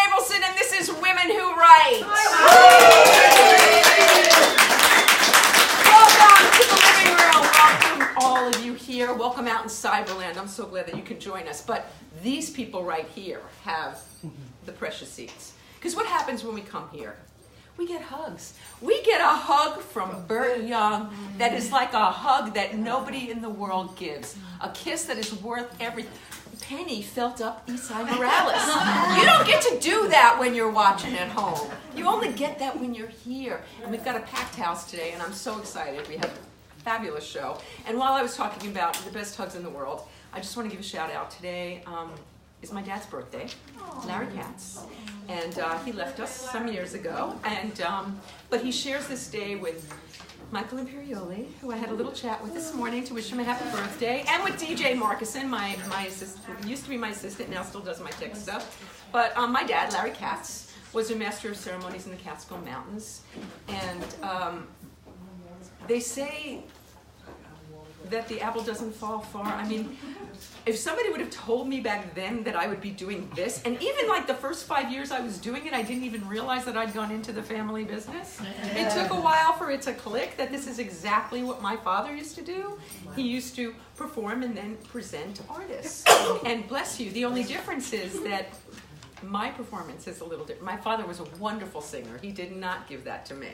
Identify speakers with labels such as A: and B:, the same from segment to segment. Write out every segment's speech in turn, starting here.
A: Abelson, and this is Women Who Write. Welcome to the living room. Welcome all of you here. Welcome out in Cyberland. I'm so glad that you can join us. But these people right here have the precious seats. Because what happens when we come here? We get hugs. We get a hug from Burt Young that is like a hug that nobody in the world gives. A kiss that is worth everything. Penny felt up Esai Morales. You don't get to do that when you're watching at home. You only get that when you're here. And we've got a packed house today, and I'm so excited. We have a fabulous show. And while I was talking about the best hugs in the world, I just want to give a shout out. Today is my dad's birthday, Larry Katz. And he left us some years ago. And but he shares this day with Michael Imperioli, who I had a little chat with this morning to wish him a happy birthday, and with DJ Markison, my assistant, used to be my assistant, now still does my tech stuff. But my dad, Larry Katz, was a master of ceremonies in the Catskill Mountains, and they say that the apple doesn't fall far. I mean, if somebody would have told me back then that I would be doing this, and even like the first 5 years I was doing it, I didn't even realize that I'd gone into the family business. It took a while for it to click that this is exactly what my father used to do. He used to perform and then present artists. And bless you, the only difference is that my performance is a little different. My father was a wonderful singer. He did not give that to me.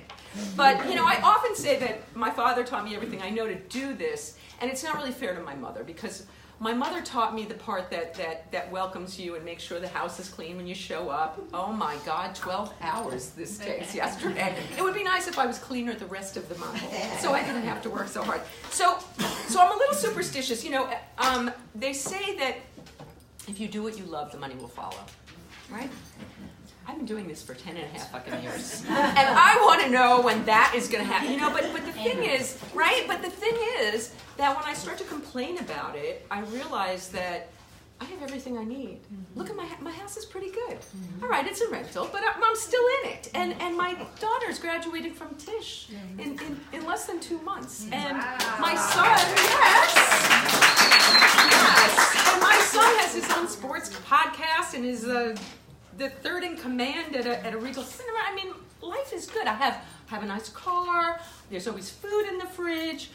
A: But, you know, I often say that my father taught me everything I know to do this, and it's not really fair to my mother, because my mother taught me the part that welcomes you and makes sure the house is clean when you show up. Oh my God, 12 hours this takes yesterday. It would be nice if I was cleaner the rest of the month, so I didn't have to work so hard. So I'm a little superstitious. You know, they say that if you do what you love, the money will follow. Right? I've been doing this for 10 and a half fucking years. And I want to know when that is going to happen. You know, but the thing is, right? But the thing is that when I start to complain about it, I realize that I have everything I need. Look at my house is pretty good. All right, it's a rental, but I'm still in it. And my daughter's graduating from Tisch in less than 2 months. And my son, yes. And my son has his own sports podcast and is the third in command at a Regal Cinema. I mean, life is good. I have a nice car. There's always food in the fridge,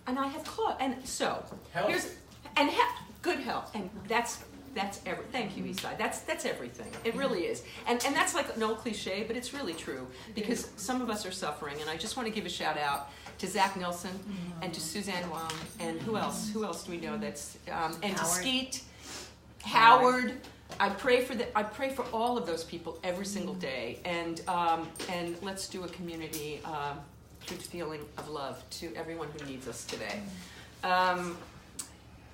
A: and I have clothes. And so good health, and that's everything. Thank you, Esai. That's everything. It really is, and that's like no cliche, but it's really true, because some of us are suffering, and I just want to give a shout out to Zach Nilsson and to Suzanne Wong, and who else do we know that's and to Skeet, Howard. I pray for all of those people every single day, and let's do a community good feeling of love to everyone who needs us today.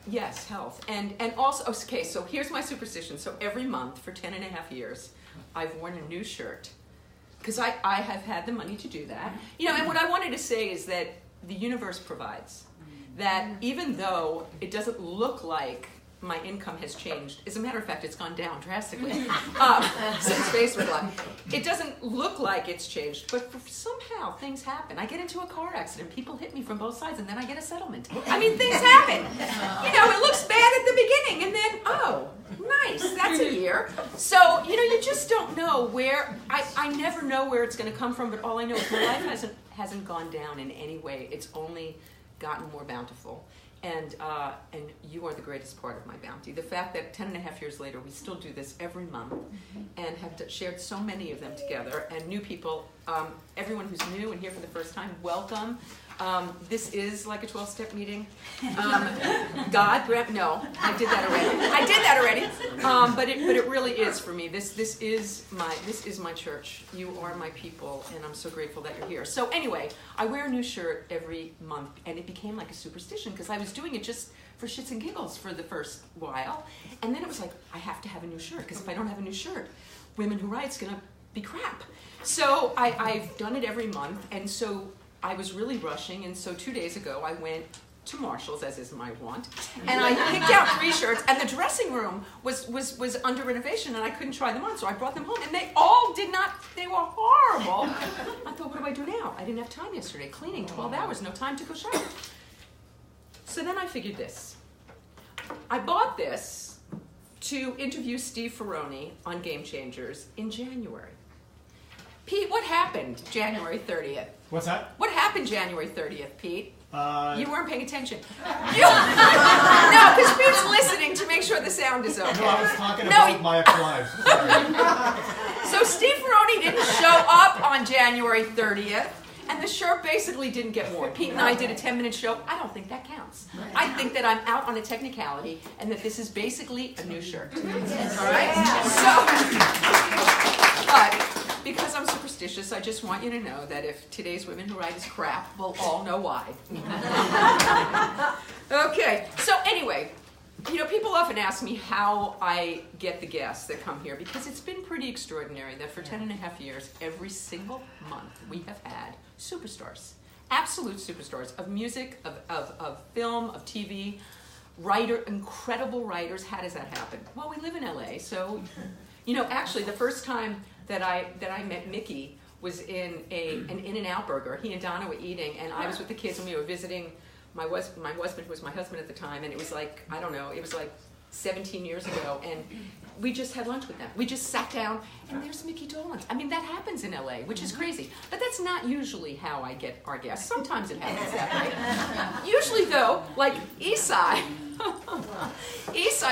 A: Yes, health, and also, okay, so here's my superstition. So every month for 10 and a half years, I've worn a new shirt, because I have had the money to do that. You know, and what I wanted to say is that the universe provides. That even though it doesn't look like my income has changed. As a matter of fact, it's gone down drastically since Facebook Live. It doesn't look like it's changed, but somehow things happen. I get into a car accident, people hit me from both sides, and then I get a settlement. I mean, things happen. You know, it looks bad at the beginning, and then, oh, nice, that's a year. So, you know, you just don't know where, I never know where it's going to come from, but all I know is my life hasn't gone down in any way. It's only gotten more bountiful. And you are the greatest part of my bounty. The fact that 10 and a half years later, we still do this every month and have shared so many of them together. And new people, everyone who's new and here for the first time, welcome. This is like a 12-step meeting. God grant, no, I did that already. But it really is for me. This is my church. You are my people, and I'm so grateful that you're here. So anyway, I wear a new shirt every month, and it became like a superstition because I was doing it just for shits and giggles for the first while, and then it was like I have to have a new shirt because if I don't have a new shirt, Women Who Write's gonna be crap. So I've done it every month, and so I was really rushing, and so 2 days ago I went to Marshall's, as is my want, and I picked out 3 shirts, and the dressing room was under renovation, and I couldn't try them on, so I brought them home, and they all did not, they were horrible. I thought, what do I do now? I didn't have time yesterday, cleaning, 12 hours, no time to go shower. So then I figured this. I bought this to interview Steve Ferrone on Game Changers in January. Pete, what happened January 30th?
B: What's that?
A: What happened January 30th, Pete? You weren't paying attention. No, because Pete's listening to make sure the sound is okay.
B: No, I was talking about my ex-wives.
A: So Steve Ferrone didn't show up on January 30th, and the shirt basically didn't get worn. Pete and I did a 10-minute show. I don't think that counts. I think that I'm out on a technicality, and that this is basically a new shirt. All right? So, but because I'm superstitious, I just want you to know that if today's Women Who Write is crap, we'll all know why. Okay, so anyway, people often ask me how I get the guests that come here, because it's been pretty extraordinary that for 10 and a half years, every single month, we have had superstars, absolute superstars of music, of film, of TV, incredible writers. How does that happen? Well, we live in LA, so, actually the first time that I met Micky was in an In-N-Out burger. He and Donna were eating, and I was with the kids, and we were visiting my husband, who was my husband at the time, and it was like, I don't know, it was like 17 years ago, and we just had lunch with them. We just sat down, and there's Gemma Dolenz. I mean, that happens in LA, which is crazy. But that's not usually how I get our guests. Sometimes it happens that way. Usually, though, like Esai,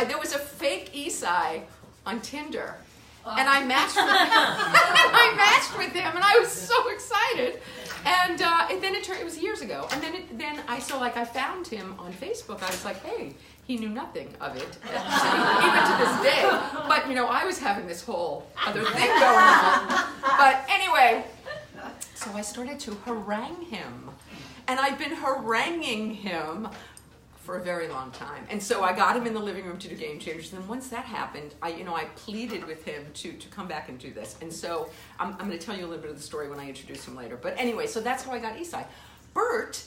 A: there was a fake Esai on Tinder. And I matched with him, and I was so excited. And then it was years ago. And then I found him on Facebook. I was like, hey, he knew nothing of it, even to this day. But I was having this whole other thing going on. But anyway, so I started to harangue him, and I've been haranguing him for a very long time. And so I got him in the living room to do Game Changers. And then once that happened, I pleaded with him to come back and do this. And so I'm going to tell you a little bit of the story when I introduce him later. But anyway, so that's how I got Esai. Burt,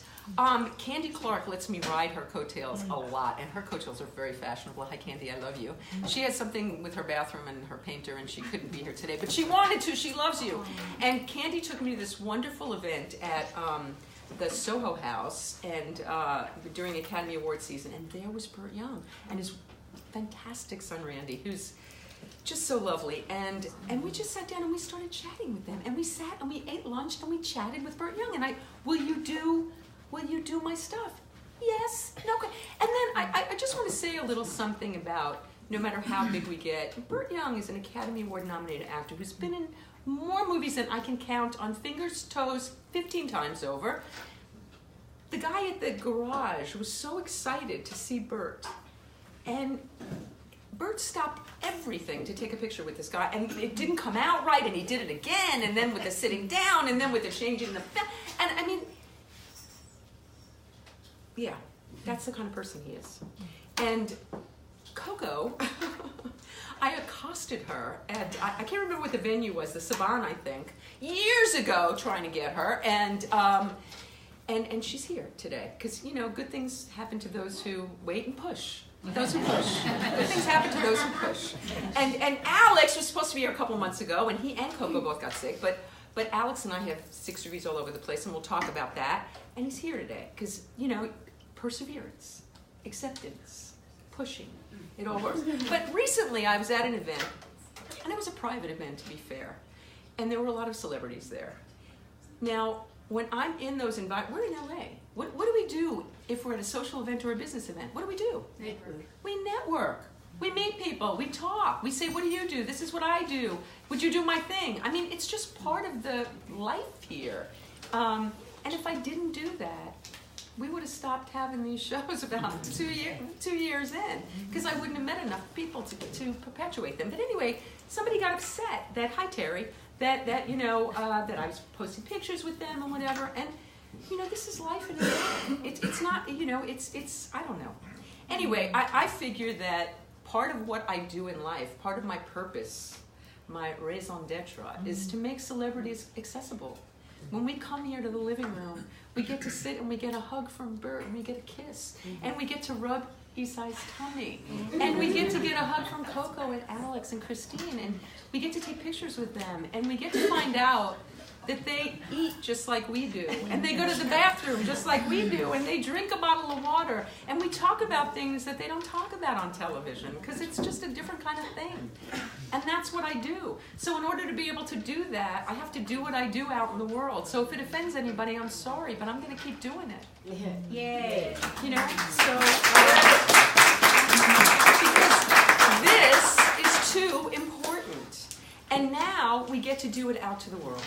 A: Candy Clark lets me ride her coattails a lot. And her coattails are very fashionable. Hi, Candy, I love you. She had something with her bathroom and her painter, and she couldn't be here today. But she wanted to. She loves you. And Candy took me to this wonderful event at the Soho House, and during Academy Award season, and there was Burt Young and his fantastic son Randy, who's just so lovely, and we just sat down and we started chatting with them, and we sat and we ate lunch and we chatted with Burt Young, and will you do my stuff? Yes. No. And then I just want to say a little something about, no matter how big we get, Burt Young is an Academy Award nominated actor who's been in more movies than I can count on fingers, toes, 15 times over. The guy at the garage was so excited to see Burt. And Burt stopped everything to take a picture with this guy. And it didn't come out right, and he did it again, and then with the sitting down, and then with the changing the... And I mean, yeah, that's the kind of person he is. And Coco... I accosted her at, I can't remember what the venue was, the Saban, I think, years ago, trying to get her, and she's here today, because, good things happen to those who wait and push. Those who push. Good things happen to those who push. And Alex was supposed to be here a couple months ago, and he and Coco both got sick, but Alex and I have 6 degrees all over the place, and we'll talk about that, and he's here today, because, perseverance, acceptance, pushing. It all works. But recently I was at an event, and it was a private event, to be fair, and there were a lot of celebrities there. Now, when I'm in those environments, we're in LA. What do we do if we're at a social event or a business event? What do? We network. We meet people. We talk. We say, what do you do? This is what I do. Would you do my thing? I mean, it's just part of the life here. And if I didn't do that, we would have stopped having these shows about 2 years in, because I wouldn't have met enough people to perpetuate them. But anyway, somebody got upset that, hi Terry, that that I was posting pictures with them and whatever. And this is life in LA. It's not, it's I don't know. Anyway, I figure that part of what I do in life, part of my purpose, my raison d'etre, is to make celebrities accessible. When we come here to the living room, we get to sit and we get a hug from Burt, and we get a kiss, and we get to rub Esai's tummy, and we get to get a hug from Coco and Alex and Christine, and we get to take pictures with them, and we get to find out that they eat just like we do, and they go to the bathroom just like we do, and they drink a bottle of water, and we talk about things that they don't talk about on television, because it's just a different kind of thing. And that's what I do. So in order to be able to do that, I have to do what I do out in the world. So if it offends anybody, I'm sorry, but I'm going to keep doing it.
C: Yay.
A: You know, so because this is too important. And now we get to do it out to the world.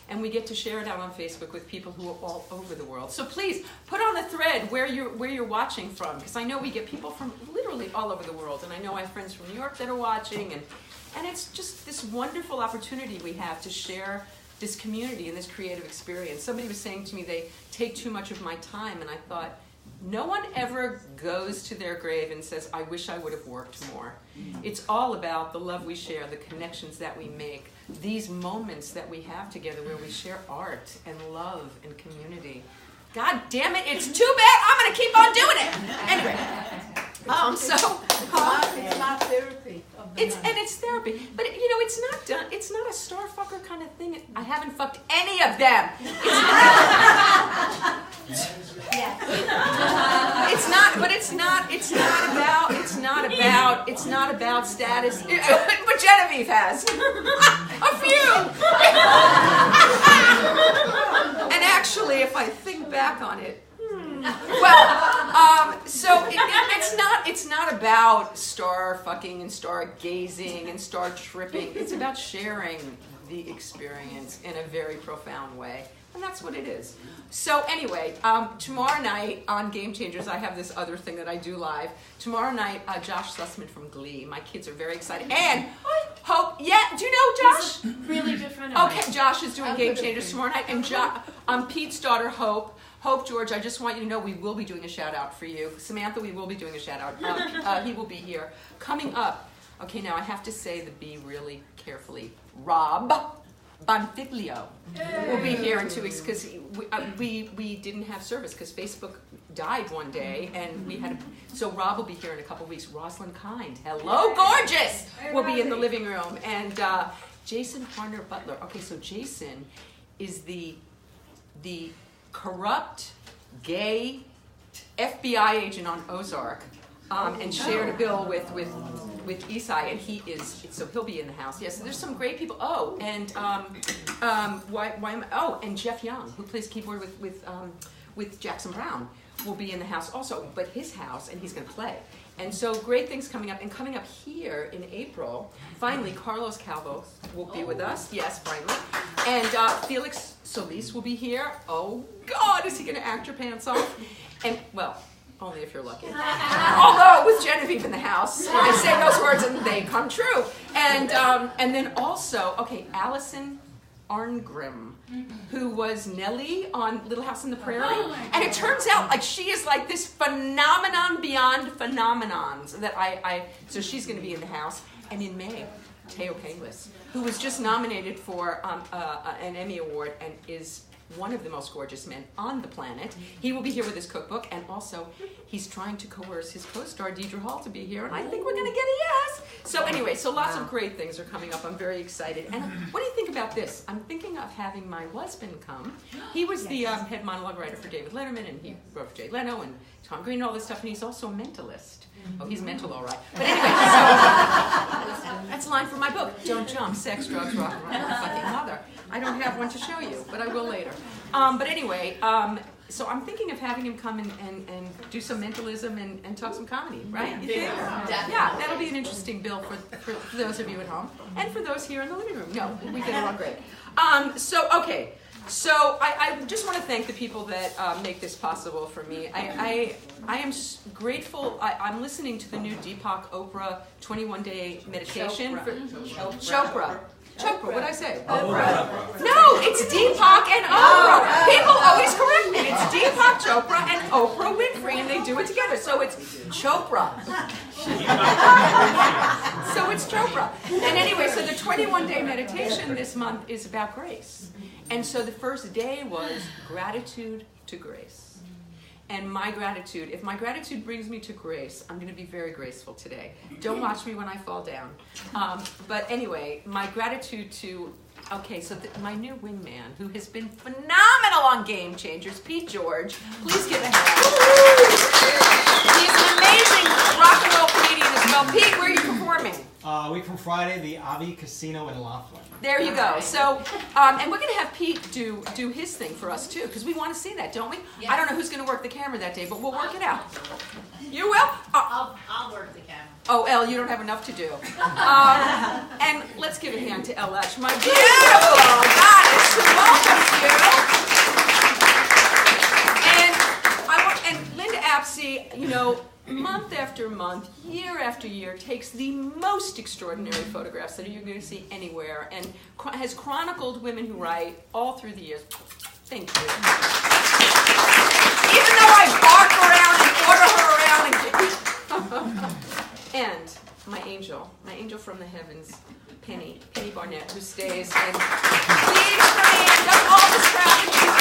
A: And we get to share it out on Facebook with people who are all over the world. So please put on the thread where you're watching from, because I know we get people from literally all over the world, and I know I have friends from New York that are watching, and it's just this wonderful opportunity we have to share this community and this creative experience. Somebody was saying to me they take too much of my time, and I thought, no one ever goes to their grave and says, I wish I would have worked more. It's all about the love we share, the connections that we make, these moments that we have together where we share art and love and community. God damn it, it's too bad. I'm going to keep on doing it. Anyway,
C: It's not therapy.
A: It's therapy, but you know, it's not done. It's not a star fucker kind of thing. I haven't fucked any of them. It's not about status. But Genevieve has a few. And actually, if I think back on it, so it's not about star fucking and star gazing and star tripping. It's about sharing the experience in a very profound way. And that's what it is. So anyway, tomorrow night on Game Changers, I have this other thing that I do live. Tomorrow night, Josh Sussman from Glee. My kids are very excited. And Hope, yeah, do you know Josh?
C: Really different.
A: Okay, Josh is doing Game Changers tomorrow night. And Pete's daughter, Hope, George, I just want you to know we will be doing a shout out for you. Samantha, we will be doing a shout out. He will be here. Coming up, okay, now I have to say the B really carefully. Rob Bonfiglio will be here in 2 weeks because we didn't have service because Facebook died one day and we had so Rob will be here in a couple of weeks. Rosalind Kind, hello gorgeous, will be in the living room, and Jason Harner Butler. Okay, so Jason is the corrupt gay FBI agent on Ozark, and shared a bill with Esai, and he'll be in the house. Yes, so there's some great people. Oh, and and Jeff Young, who plays keyboard with Jackson Brown, will be in the house also. But his house, and he's going to play. And so great things coming up. And coming up here in April, finally, Carlos Calvo will be with us. Yes, finally. And Felix Solis will be here. Oh, God, is he going to act your pants off? And, well, only if you're lucky. Although, with Genevieve in the house, I say those words and they come true. And then also, okay, Allison Arngrim, who was Nellie on Little House on the Prairie. And it turns out like she is like this phenomenon beyond phenomenons that so she's going to be in the house. And in May, Teo Kalis, who was just nominated for an Emmy Award and is one of the most gorgeous men on the planet. He will be here with his cookbook, and also he's trying to coerce his co-star Deidre Hall to be here, and I think we're going to get a yes. So anyway, so lots of great things are coming up. I'm very excited. And what do you think about this? I'm thinking of having my husband come. He was the head monologue writer for David Letterman, and he wrote for Jay Leno and Tom Green and all this stuff, and he's also a mentalist. Oh, he's mental, all right. But anyway, so that's a line from my book. Don't jump, sex, drugs, rock and roll, fucking mother. I don't have one to show you, but I will later. But anyway, so I'm thinking of having him come and do some mentalism and talk some comedy, right? You think? Yeah, that'll be an interesting bill for those of you at home and for those here in the living room. No, we get along great. So I just want to thank the people that make this possible for me. I am grateful. I'm listening to the new Deepak Oprah 21-day meditation. Chopra. Chopra, what did I say?
B: Oprah.
A: No, it's Deepak and Oprah. People always correct me. It's Deepak Chopra and Oprah Winfrey, and they do it together. So it's Chopra. So it's Chopra. And anyway, so the 21-day meditation this month is about grace. And so the first day was gratitude to grace. And my gratitude, if my gratitude brings me to grace, I'm going to be very graceful today. Don't watch me when I fall down. But anyway, my gratitude to Okay, so my new wingman, who has been phenomenal on Game Changers, Pete George. Please give a hand. He's an amazing rock and roll comedian as well. Pete, where are you performing?
B: A week from Friday, the Avi Casino in Laughlin.
A: There you go. So, and we're going to have Pete do his thing for us too, because we want to see that, don't we? Yes. I don't know who's going to work the camera that day, but we'll work it out. You will?
C: I'll work the camera.
A: Oh, Elle, you don't have enough to do. And let's give a hand to Elle Etch, my beautiful goddess who welcomes you. And Linda Apsey, you know, month after month, year after year, takes the most extraordinary photographs that you're going to see anywhere, and has chronicled women who write all through the years. Thank you. Even though I bark around and order her around and my angel from the heavens, Penny Barnett, who stays and cleans for me and does all the strategies.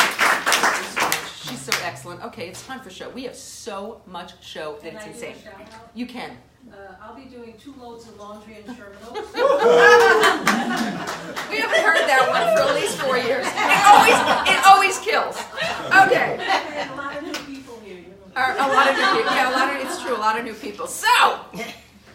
A: She's so excellent. Okay, it's time for show. We have so much show that it's insane. You can.
C: I'll be doing 2 loads of laundry in Terminal.
A: We haven't heard that one for at least 4 years. It always kills. Okay.
C: And a lot of new people here.
A: A lot of new people. Yeah, it's true. A lot of new people. So,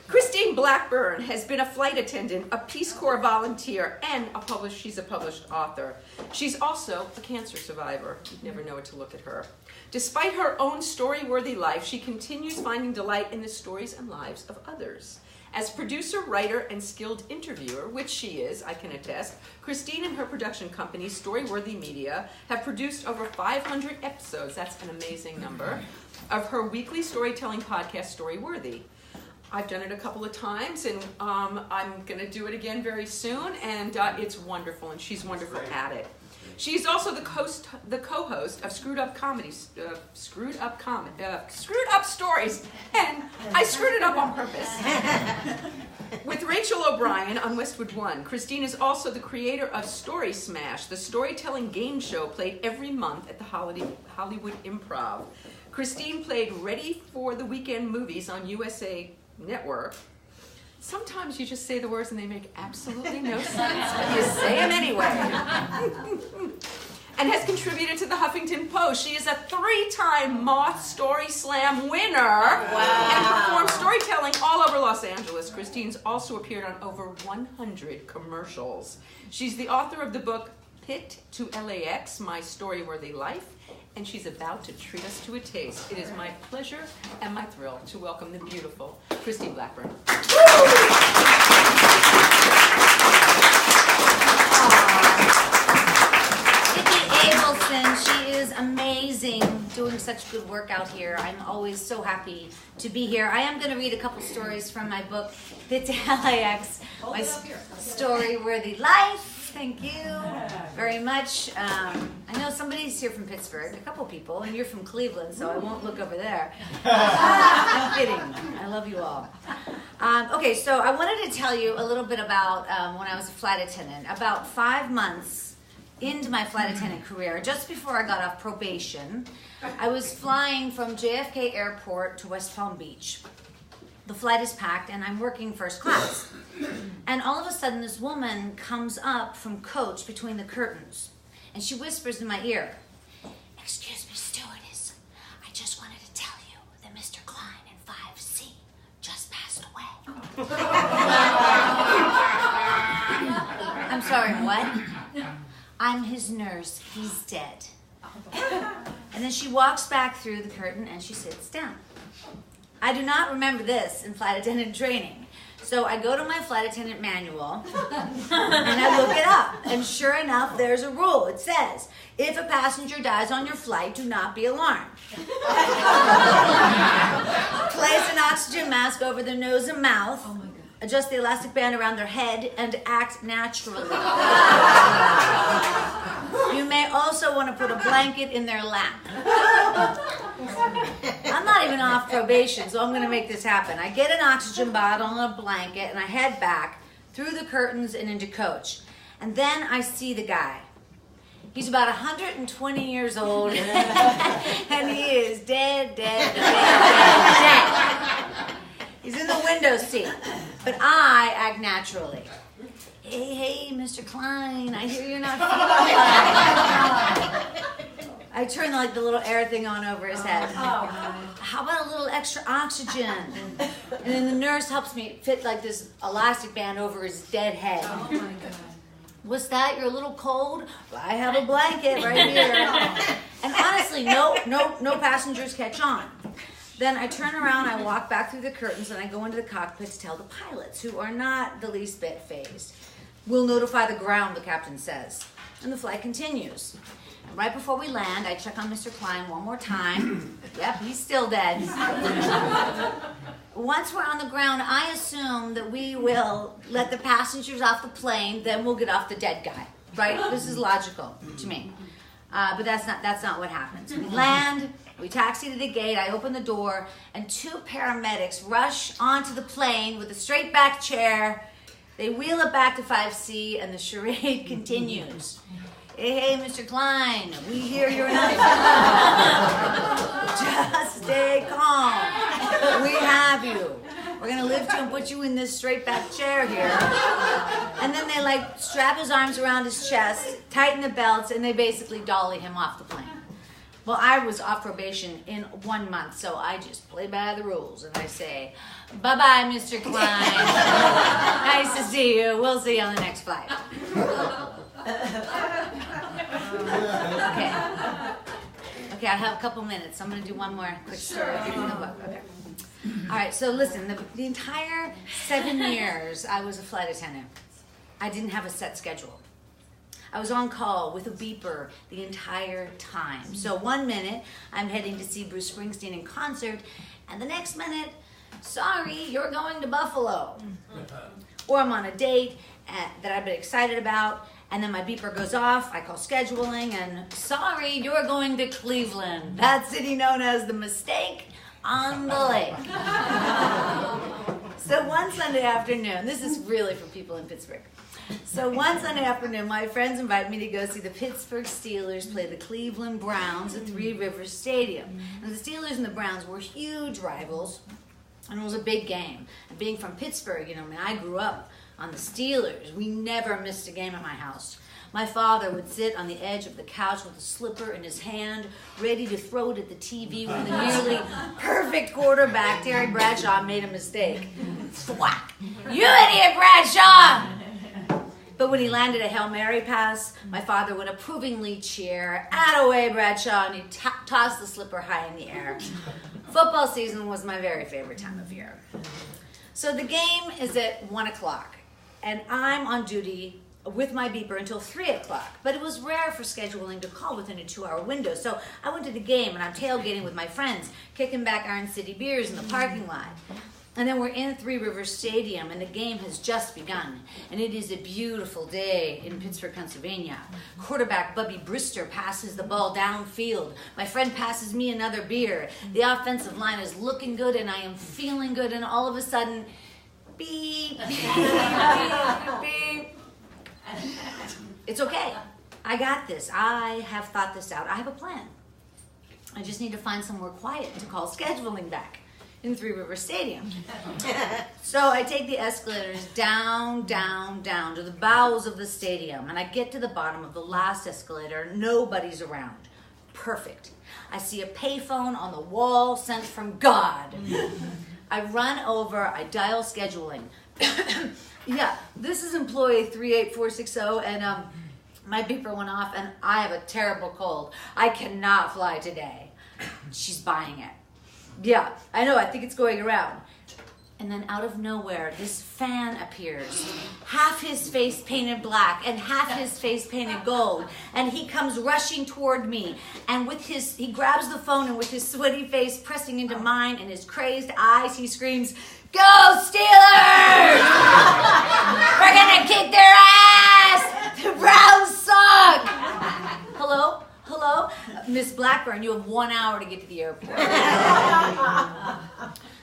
A: Christine Blackburn has been a flight attendant, a Peace Corps volunteer, and she's a published author. She's also a cancer survivor. You'd never know it to look at her. Despite her own story-worthy life, she continues finding delight in the stories and lives of others. As producer, writer, and skilled interviewer, which she is, I can attest, Christine and her production company, Storyworthy Media, have produced over 500 episodes, that's an amazing number, of her weekly storytelling podcast, Storyworthy. I've done it a couple of times, and I'm going to do it again very soon, and it's wonderful, and she's wonderful at it. She's also the co-host of Screwed Up Stories, and I screwed it up on purpose. With Rachel O'Brien on Westwood One, Christine is also the creator of Story Smash, the storytelling game show played every month at the Hollywood Improv. Christine played Ready for the Weekend movies on USA Network. Sometimes you just say the words and they make absolutely no sense, but you say them anyway. And has contributed to the Huffington Post. She is a 3-time Moth Story Slam winner. Wow. And performs storytelling all over Los Angeles. Christine's also appeared on over 100 commercials. She's the author of the book Picked to LAX, My Story-Worthy Life, and she's about to treat us to a taste. It is my pleasure and my thrill to welcome the beautiful Christine Blackburn.
D: Vicki Abelson, she is amazing, doing such good work out here. I'm always so happy to be here. I am going to read a couple stories from my book, Fit to LAX, My Story-Worthy Life. Thank you very much. I know somebody's here from Pittsburgh, a couple people, and you're from Cleveland, so I won't look over there. I'm kidding. I love you all. Okay, so I wanted to tell you a little bit about when I was a flight attendant. About 5 months into my flight attendant career, just before I got off probation, I was flying from JFK Airport to West Palm Beach. The flight is packed, and I'm working first class. And all of a sudden, this woman comes up from coach between the curtains, and she whispers in my ear, "Excuse me, stewardess, I just wanted to tell you that Mr. Klein in 5C just passed away." I'm sorry, what? "I'm his nurse. He's dead." And then she walks back through the curtain, and she sits down. I do not remember this in flight attendant training. So I go to my flight attendant manual and I look it up. And sure enough, there's a rule. It says, if a passenger dies on your flight, do not be alarmed. Place an oxygen mask over their nose and mouth. Oh my God. Adjust the elastic band around their head and act naturally. You may also want to put a blanket in their lap. I'm not even off probation, so I'm going to make this happen. I get an oxygen bottle and a blanket, and I head back through the curtains and into coach. And then I see the guy. He's about 120 years old, and he is dead. He's in the window seat, but I act naturally. Hey, Mr. Klein, I hear you're not feeling well. I turn like the little air thing on over his head. How about a little extra oxygen? And then the nurse helps me fit like this elastic band over his dead head.
C: Oh my God.
D: What's that? You're a little cold? Well, I have a blanket right here. And honestly, no passengers catch on. Then I turn around, I walk back through the curtains, and I go into the cockpit to tell the pilots, who are not the least bit phased. We'll notify the ground, the captain says. And the flight continues. And right before we land, I check on Mr. Klein one more time. Yep, he's still dead. Once we're on the ground, I assume that we will let the passengers off the plane, then we'll get off the dead guy. Right? This is logical to me. But that's not what happens. We land, we taxi to the gate, I open the door, and 2 paramedics rush onto the plane with a straight back chair. They wheel it back to 5C, and the charade continues. Hey, Mr. Klein, we hear you're not just stay calm. We have you. We're going to lift you and put you in this straight back chair here. And then they like strap his arms around his chest, tighten the belts, and they basically dolly him off the plane. Well, I was off probation in 1 month, so I just play by the rules. And I say, bye-bye, Mr. Klein. Nice to see you. We'll see you on the next flight. Okay, I have a couple minutes. I'm going to do one more quick story. Okay. All right, so listen, the entire 7 years I was a flight attendant, I didn't have a set schedule. I was on call with a beeper the entire time. So 1 minute, I'm heading to see Bruce Springsteen in concert, and the next minute, sorry, you're going to Buffalo. Or I'm on a date that I've been excited about, and then my beeper goes off, I call scheduling, and sorry, you're going to Cleveland, that city known as the Mistake on the Lake. So one Sunday afternoon, this is really for people in Pittsburgh. So one Sunday afternoon, my friends invite me to go see the Pittsburgh Steelers play the Cleveland Browns at Three Rivers Stadium. And the Steelers and the Browns were huge rivals, and it was a big game. And being from Pittsburgh, I grew up on the Steelers. We never missed a game at my house. My father would sit on the edge of the couch with a slipper in his hand, ready to throw it at the TV when the nearly perfect quarterback, Terry Bradshaw, made a mistake. Thwack! You idiot, Bradshaw! But when he landed a Hail Mary pass, my father would approvingly cheer, "Attaway, Bradshaw," and he'd toss the slipper high in the air. Football season was my very favorite time of year. So the game is at 1 o'clock, and I'm on duty with my beeper until 3 o'clock. But it was rare for scheduling to call within a 2-hour window, so I went to the game, and I'm tailgating with my friends, kicking back Iron City beers in the parking lot. And then we're in Three Rivers Stadium, and the game has just begun. And it is a beautiful day in Pittsburgh, Pennsylvania. Quarterback Bubby Brister passes the ball downfield. My friend passes me another beer. The offensive line is looking good, and I am feeling good. And all of a sudden, beep, beep, beep, beep. It's okay. I got this. I have thought this out. I have a plan. I just need to find somewhere quiet to call scheduling back in Three Rivers Stadium. So I take the escalators down, down, down to the bowels of the stadium, and I get to the bottom of the last escalator. Nobody's around. Perfect. I see a payphone on the wall sent from God. I run over, I dial scheduling. Yeah, this is employee 38460, and my beeper went off, and I have a terrible cold. I cannot fly today. She's buying it. Yeah, I know, I think it's going around. And then out of nowhere, this fan appears. Half his face painted black and half his face painted gold. And he comes rushing toward me. And he grabs the phone, and with his sweaty face pressing into mine and his crazed eyes, he screams, "Go Steelers! We're gonna kick their ass! The Browns suck!" Hello? Hello? Miss Blackburn, you have 1 hour to get to the airport.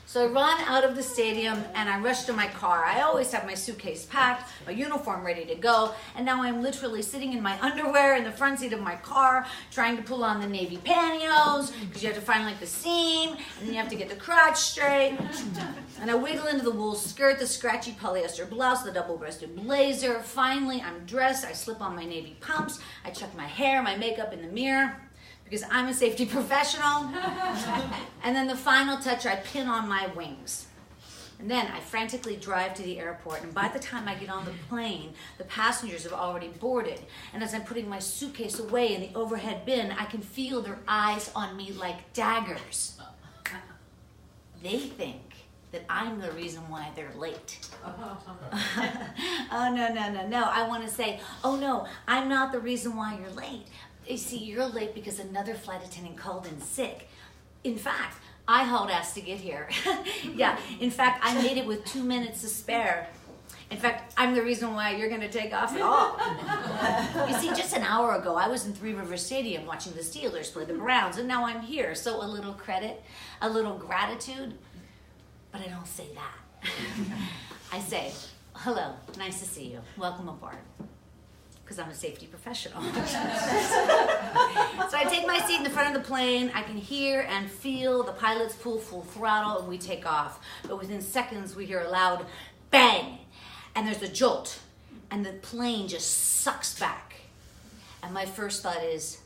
D: So I run out of the stadium and I rush to my car. I always have my suitcase packed, my uniform ready to go, and now I'm literally sitting in my underwear in the front seat of my car trying to pull on the navy pantyhose because you have to find like the seam, and then you have to get the crotch straight. And I wiggle into the wool skirt, the scratchy polyester blouse, the double-breasted blazer. Finally, I'm dressed. I slip on my navy pumps. I check my hair, my makeup in the mirror, because I'm a safety professional. And then the final touch, I pin on my wings. And then I frantically drive to the airport, and by the time I get on the plane, the passengers have already boarded. And as I'm putting my suitcase away in the overhead bin, I can feel their eyes on me like daggers. They think that I'm the reason why they're late. Oh, no. I want to say, oh no, I'm not the reason why you're late. You see, you're late because another flight attendant called in sick. In fact, I hauled ass to get here. Yeah, in fact, I made it with 2 minutes to spare. In fact, I'm the reason why you're going to take off at all. You see, just an hour ago, I was in Three Rivers Stadium watching the Steelers play the Browns, and now I'm here. So a little credit, a little gratitude, but I don't say that. I say, hello, nice to see you. Welcome aboard. Because I'm a safety professional. So I take my seat in the front of the plane. I can hear and feel the pilots pull full throttle and we take off. But within seconds we hear a loud bang and there's a jolt and the plane just sucks back. And my first thought is,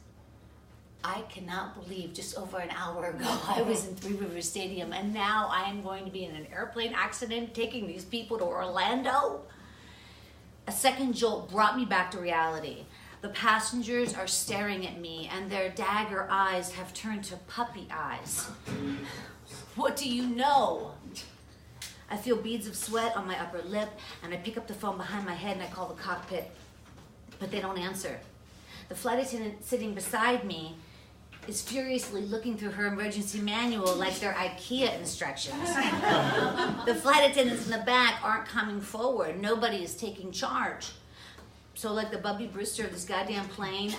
D: I cannot believe just over an hour ago I was in Three Rivers Stadium and now I am going to be in an airplane accident taking these people to Orlando. A second jolt brought me back to reality. The passengers are staring at me and their dagger eyes have turned to puppy eyes. What do you know? I feel beads of sweat on my upper lip and I pick up the phone behind my head and I call the cockpit, but they don't answer. The flight attendant sitting beside me is furiously looking through her emergency manual like they're IKEA instructions. The flight attendants in the back aren't coming forward. Nobody is taking charge. So like the Bubby Brewster of this goddamn plane,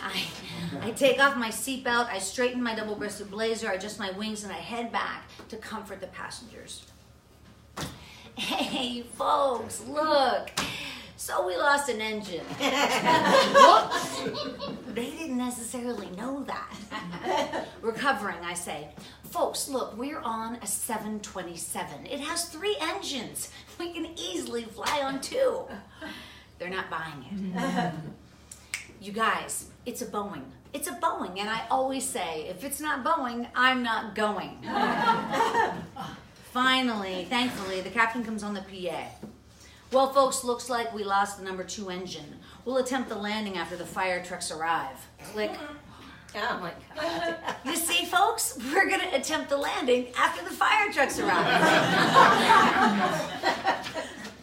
D: I take off my seatbelt, I straighten my double-breasted blazer, I adjust my wings, and I head back to comfort the passengers. Hey, folks, look. So we lost an engine. They didn't necessarily know that. Recovering, I say, folks, look, we're on a 727. It has 3 engines. We can easily fly on 2. They're not buying it. You guys, it's a Boeing. It's a Boeing, and I always say, if it's not Boeing, I'm not going. Finally, thankfully, the captain comes on the PA. Well, folks, looks like we lost the number 2 engine. We'll attempt the landing after the fire trucks arrive. Click.
C: Oh my God.
D: You see, folks, we're going to attempt the landing after the fire trucks arrive.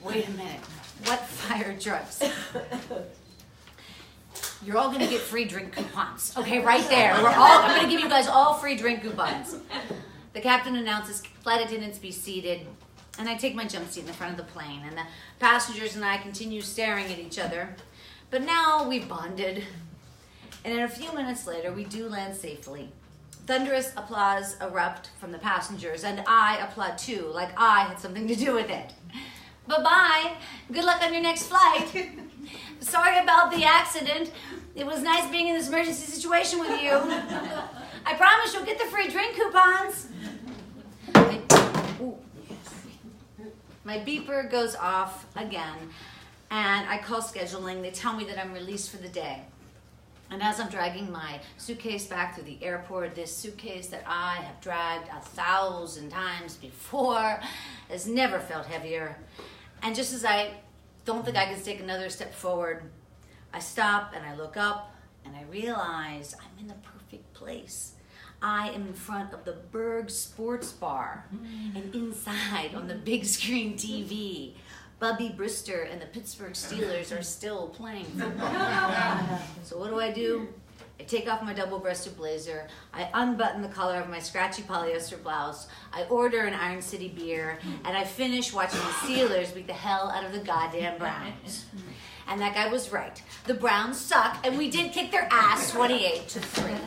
D: Wait a minute. What fire trucks? You're all going to get free drink coupons. Okay, right there. I'm going to give you guys all free drink coupons. The captain announces flight attendants be seated. And I take my jump seat in the front of the plane, and the passengers and I continue staring at each other. But now we've bonded. And then a few minutes later, we do land safely. Thunderous applause erupt from the passengers, and I applaud too, like I had something to do with it. Bye-bye. Good luck on your next flight. Sorry about the accident. It was nice being in this emergency situation with you. I promise you'll get the free drink coupons. My beeper goes off again, and I call scheduling. They tell me that I'm released for the day. And as I'm dragging my suitcase back through the airport, this suitcase that I have dragged 1,000 times before has never felt heavier. And just as I don't think I can take another step forward, I stop and I look up and I realize I'm in the perfect place. I am in front of the Berg Sports Bar, and inside on the big screen TV, Bubby Brewster and the Pittsburgh Steelers are still playing football. So what do? I take off my double-breasted blazer, I unbutton the collar of my scratchy polyester blouse, I order an Iron City beer, and I finish watching the Steelers beat the hell out of the goddamn Browns. And that guy was right. The Browns suck, and we did kick their ass 28-3.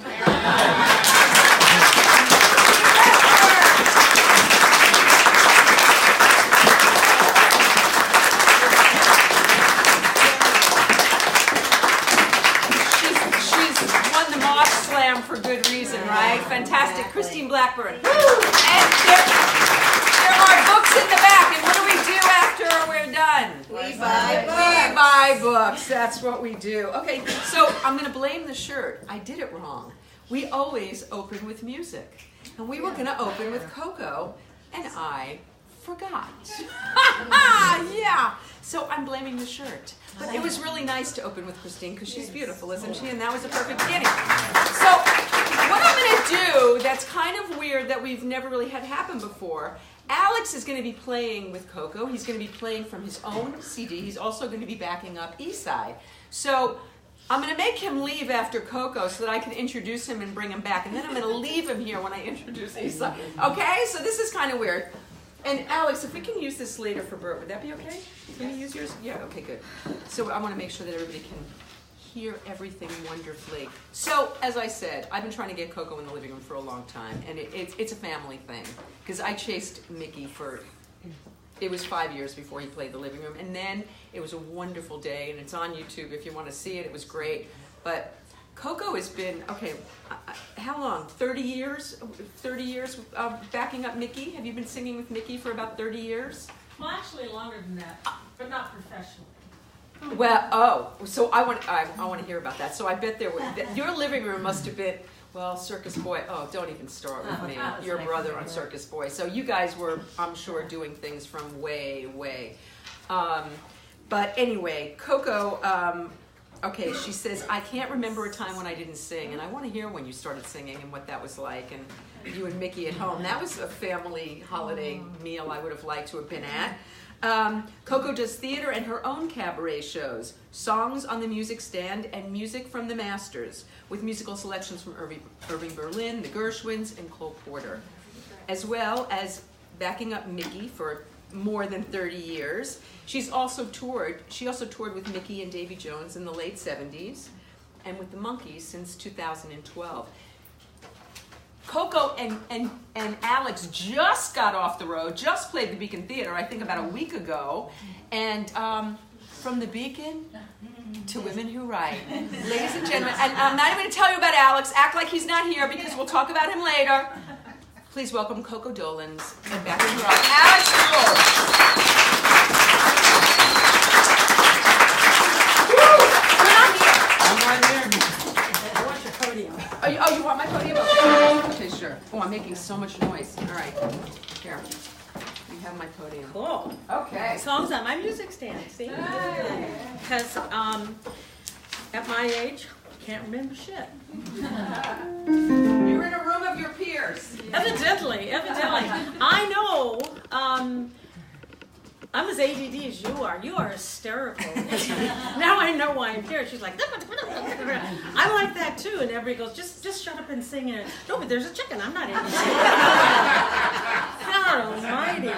A: Blackburn. And there are books in the back. And what do we do after we're done?
C: We buy books.
A: We buy books. That's what we do. Okay, so I'm going to blame the shirt. I did it wrong. We always open with music. And we were going to open with Coco, and I forgot. Yeah. So I'm blaming the shirt. But it was really nice to open with Christine because she's beautiful, isn't she? And that was a perfect beginning. So what I'm going to do that's kind of weird that we've never really had happen before, Alex is going to be playing with Coco. He's going to be playing from his own CD. He's also going to be backing up Esai. So I'm going to make him leave after Coco so that I can introduce him and bring him back. And then I'm going to leave him here when I introduce Esai. Okay? So this is kind of weird. And Alex, if we can use this later for Burt, would that be okay? Can we use yours? Yeah, okay, good. So I want to make sure that everybody can hear everything wonderfully. So, as I said, I've been trying to get Coco in the living room for a long time, and it's a family thing. Because I chased Micky it was 5 years before he played the living room, and then it was a wonderful day, and it's on YouTube if you want to see it. It was great. But Coco has been, okay, how long? 30 years? 30 years backing up Micky? Have you been singing with Micky for about 30 years?
E: Well, actually longer than that, but not professionally.
A: Well, so I want to hear about that. So I bet your living room must have been, well, Circus Boy. Oh, don't even start with me. Your brother on Circus Boy. So you guys were, I'm sure, doing things from way, way. But anyway, Coco. Okay, she says, I can't remember a time when I didn't sing, and I want to hear when you started singing and what that was like, and you and Micky at home. That was a family holiday meal I would have liked to have been at. Coco does theater and her own cabaret shows, songs on the music stand, and music from the masters, with musical selections from Irving Berlin, the Gershwins, and Cole Porter, as well as backing up Micky for more than 30 years. She also toured with Micky and Davy Jones in the late 70s and with the Monkees since 2012. Coco and Alex just got off the road, just played the Beacon Theater, I think about a week ago. And from the Beacon to Women Who Write. Ladies and gentlemen, and I'm not even going to tell you about Alex. Act like he's not here because we'll talk about him later. Please welcome Coco Dolenz and back in her Alex Jules.
E: I want your podium.
A: Oh, you want my podium? Okay, sure. Oh, I'm making so much noise. All right. Here. You have my podium.
E: Cool.
A: Okay.
E: Songs on my music stand, see? Because at my age, I can't remember shit.
A: You're in a room of your peers.
E: Evidently. I know. I'm as ADD as you are. You are hysterical. Now I know why I'm here. She's like, I like that too. And everybody goes, just shut up and sing it. No, but there's a chicken. I'm not able to sing. God almighty.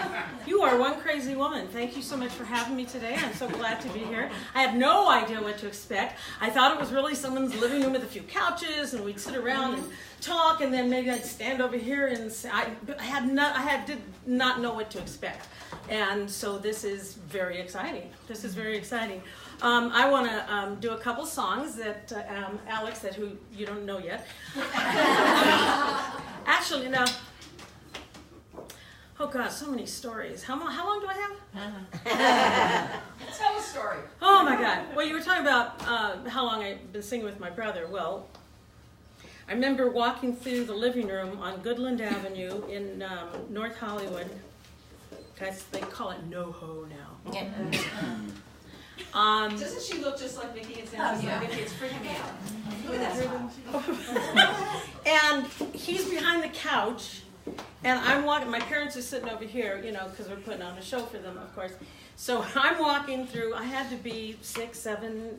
E: You are one crazy woman. Thank you so much for having me today. I'm so glad to be here. I had no idea what to expect. I thought it was really someone's living room with a few couches and we'd sit around and talk and then maybe I'd stand over here and say, I did not know what to expect. And so this is very exciting. I want to do a couple songs that Alex, who you don't know yet. Actually, no. Oh God, so many stories. How long do I have?
A: Tell a story.
E: Oh my God. Well, you were talking about how long I've been singing with my brother. Well, I remember walking through the living room on Goodland Avenue in North Hollywood. They call it NoHo now.
A: Doesn't she look just like Micky and Sandy? Yeah. Micky, it's freaking me out. Look at that.
E: And he's behind the couch, and I'm walking. My parents are sitting over here, because we're putting on a show for them, of course. So I'm walking through. I had to be 6, 7,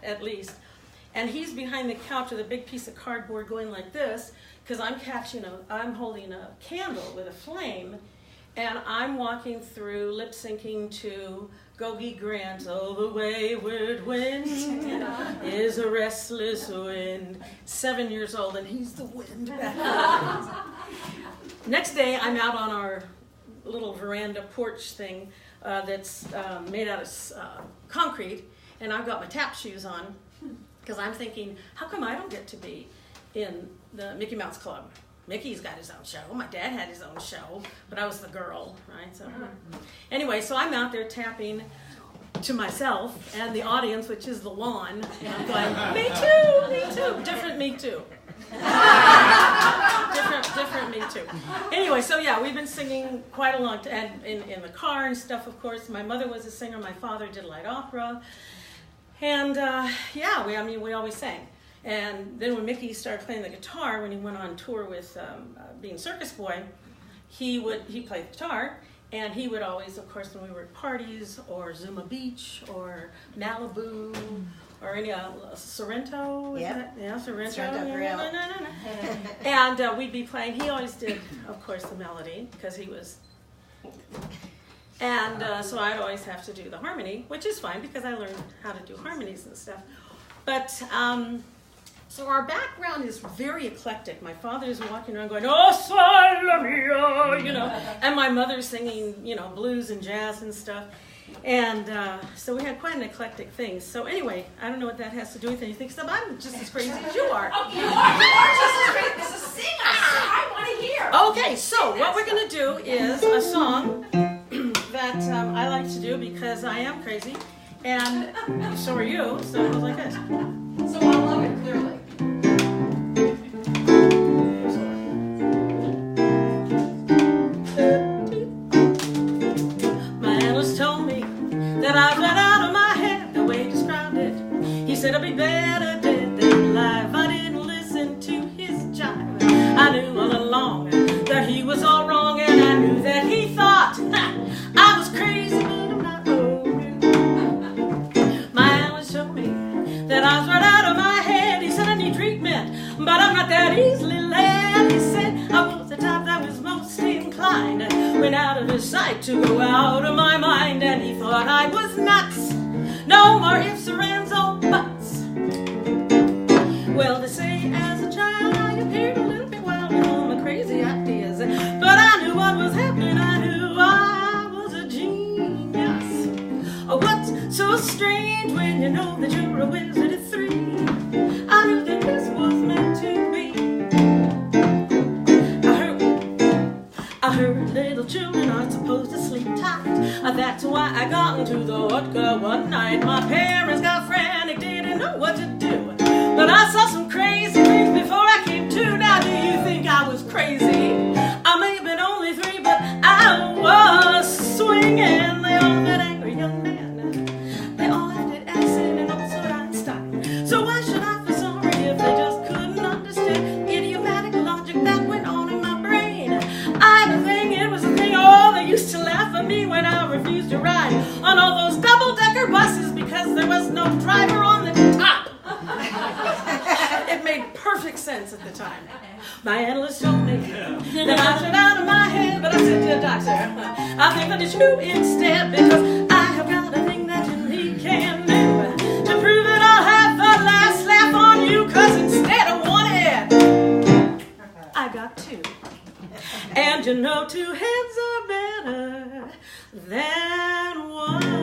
E: at least. And he's behind the couch with a big piece of cardboard going like this, because I'm holding a candle with a flame. And I'm walking through, lip syncing to Gogi Grant. Oh, the wayward wind is a restless wind. 7 years old, and he's the wind back. Next day, I'm out on our little veranda porch thing that's made out of concrete, and I've got my tap shoes on because I'm thinking, how come I don't get to be in the Mickey Mouse Club? Mickey's got his own show. My dad had his own show, but I was the girl, right? So anyway, so I'm out there tapping to myself and the audience, which is the lawn, and I'm going, me too, different me too. different me too. Anyway, so yeah, we've been singing quite a long time, and in the car and stuff, of course. My mother was a singer, my father did light opera, and yeah, we always sang. And then when Micky started playing the guitar, when he went on tour with being Circus Boy, he played the guitar, and he would always, of course, when we were at parties, or Zuma Beach, or Malibu, or any Sorrento.
C: Yep.
E: Sorrento.
C: Sorrento Grill.
E: No. And we'd be playing. He always did, of course, the melody because he was. And so I'd always have to do the harmony, which is fine because I learned how to do harmonies and stuff. But so our background is very eclectic. My father is walking around going, "Oh, Salamia," you know, and my mother's singing, you know, blues and jazz and stuff. And so we had quite an eclectic thing. So anyway, I don't know what that has to do with anything, except I'm just as crazy as you are.
A: Oh, you are just as crazy as a singer. I want to hear.
E: Okay, so what we're going to do is a song that I like to do because I am crazy, and so are you, so it goes like this.
A: So I love it, clearly.
E: That I ran out of my head the way he described it. He said I'd be better dead than alive. I didn't listen to his jive. I knew all along that he was all wrong, and I knew that he thought I was crazy, but I'm not. Oh, my analyst showed me that I was right out of my head. He said I need treatment, but I'm not that easily led. He said I was the type that was most inclined, went out of his sight to go out of my mind, and he thought I was nuts. No more ifs, or ands, or buts. Well, they say as a child I appeared a little bit wild with all my crazy ideas, but I knew what was happening. I knew I was a genius. Oh, what's so strange when you know that you're a wizard at 3? I knew that this was meant to be. I heard little children aren't supposed to sleep tight. That's why I got into the vodka one night. My parents got frantic, didn't know what to do. But I saw some crazy things before I came to. Now do you think I was crazy? I may have been only 3, but I was swinging. They all got angry young men. They all acted Edison and also Einstein. So why should I feel sorry if they just couldn't understand idiomatic logic that went on in my brain? I had a thing, it was a thing. Oh, they used to laugh at me when I refused to ride on all those double-decker buses because there was no driver on the top. It made perfect sense at the time. My analyst told me that I should out of my head, but I said to the doctor, I think that it's you instead, because I have got a thing that he can do to prove that I'll have the last laugh on you, because instead of one head, I got 2. And you know 2 heads are better than 1.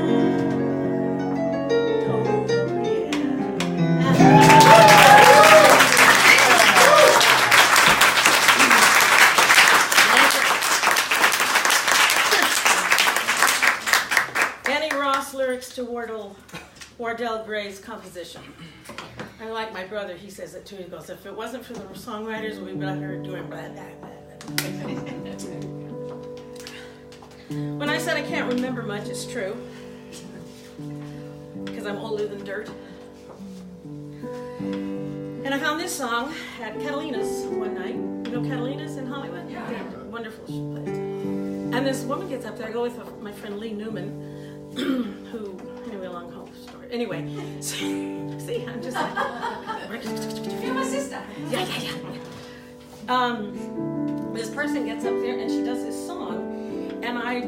E: To Wardell Gray's composition. I like my brother, he says it too. He goes, if it wasn't for the songwriters, we'd be out here doing blah, blah, blah. When I said I can't remember much, it's true. Because I'm older than dirt. And I found this song at Catalina's one night. You know Catalina's in Hollywood? Yeah. Wonderful place. And this woman gets up there. I go with my friend Lee Newman, who, anyway, long haul story. Anyway, see, I'm just like,
A: You're my sister.
E: Yeah. This person gets up there and she does this song, and I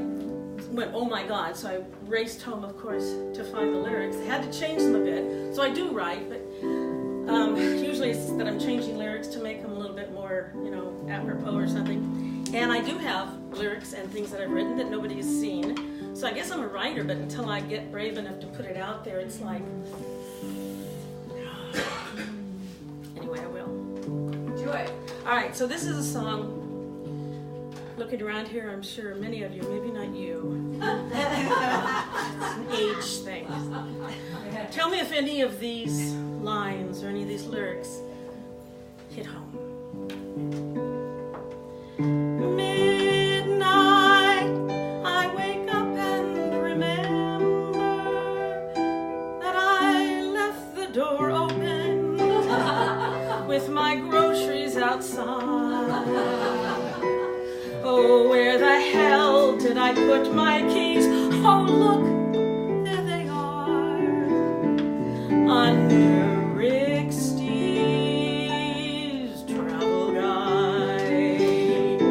E: went, oh my God. So I raced home, of course, to find the lyrics. I had to change them a bit. So I do write, but usually it's that I'm changing lyrics to make them a little bit more, you know, apropos or something. And I do have lyrics and things that I've written that nobody has seen. So I guess I'm a writer, but until I get brave enough to put it out there, it's like... Anyway, I will.
A: Do it.
E: All right, so this is a song. Looking around here, I'm sure many of you, maybe not you. It's an age thing. Tell me if any of these lines or any of these lyrics hit home. Midnight, I wake up and remember that I left the door open with my groceries outside. Oh, where the hell did I put my keys? Oh, look, there they are, under Rick Steve's travel guide.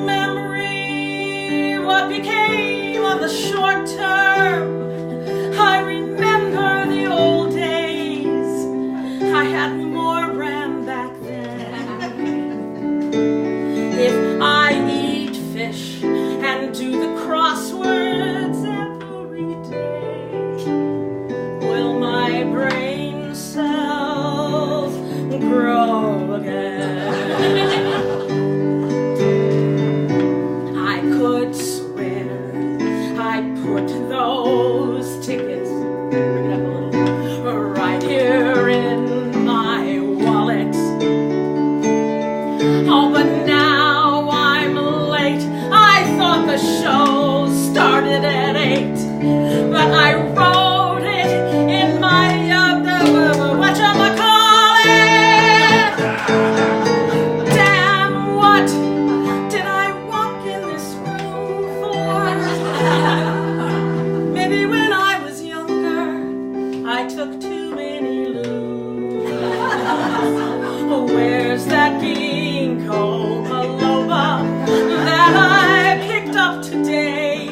E: Memory, what became of the short term? I remember the old days. I had more RAM back then. If I eat fish and do the crosswords every day, will my brain cells grow again? I could swear I put those tickets, bring it up a little, right here in my wallet. Oh, but now I'm late. I thought the show started at 8, but I wrote it in my whatchamacallit. Damn, what did I walk in this room for? Maybe when I was younger, I took too many loops. Oh, where's that ginkgo biloba that I picked up today?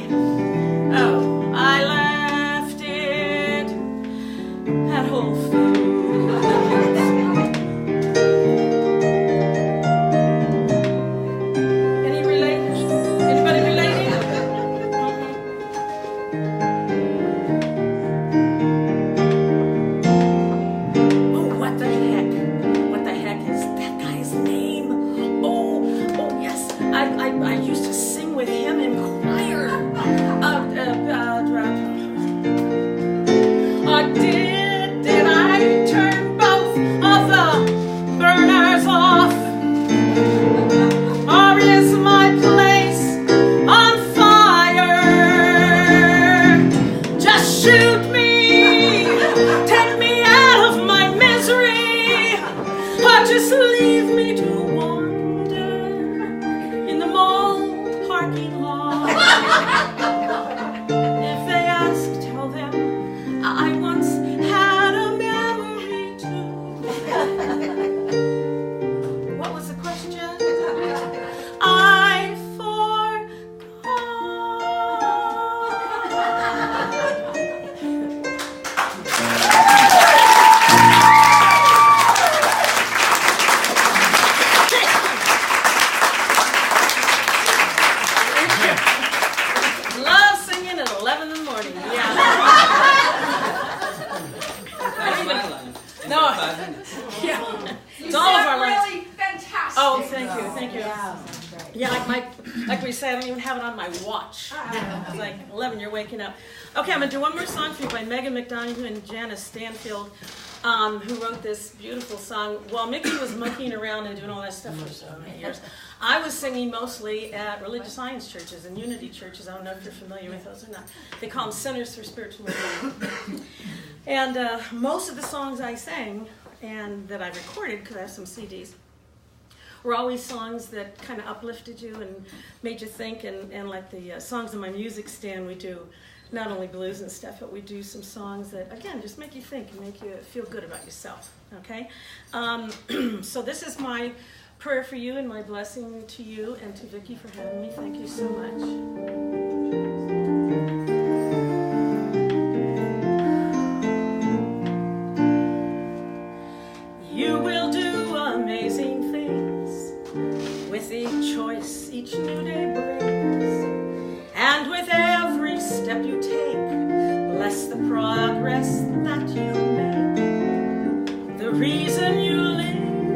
E: Oh, I left it at Whole Foods. Any relate? Anybody relating? Oh, what the heck? What the heck is that guy's name? Oh, yes. I used to sing with him in choir. Did I turn both of the burners off? Or is my place on fire? Just shoot me, take me out of my misery, or just leave me to wander in the mall parking lot. If they ask, tell them I once had a memory too. What was the question? I forgot. Love singing at 11 in the morning. Yeah. No. Yeah. It's all of our lives.
A: Really fantastic.
E: Oh, thank you. Yeah, like we say, I don't even have it on my watch. It's like 11, you're waking up. Okay, I'm gonna do one more song for you by Megan McDonough and Janice Stanfield, who wrote this beautiful song. While Micky was monkeying around and doing all that stuff for so many years, I was singing mostly at religious science churches and unity churches. I don't know if you're familiar with those or not. They call them Centers for Spiritual Movement. And most of the songs I sang and that I recorded, because I have some CDs, were always songs that kind of uplifted you and made you think. And like the songs on my music stand, we do not only blues and stuff, but we do some songs that, again, just make you think and make you feel good about yourself, okay? So this is my prayer for you and my blessing to you and to Vicki for having me. Thank you so much. You will do amazing things with each choice each new day brings, and with every step you take, bless the progress that you make. The reason you live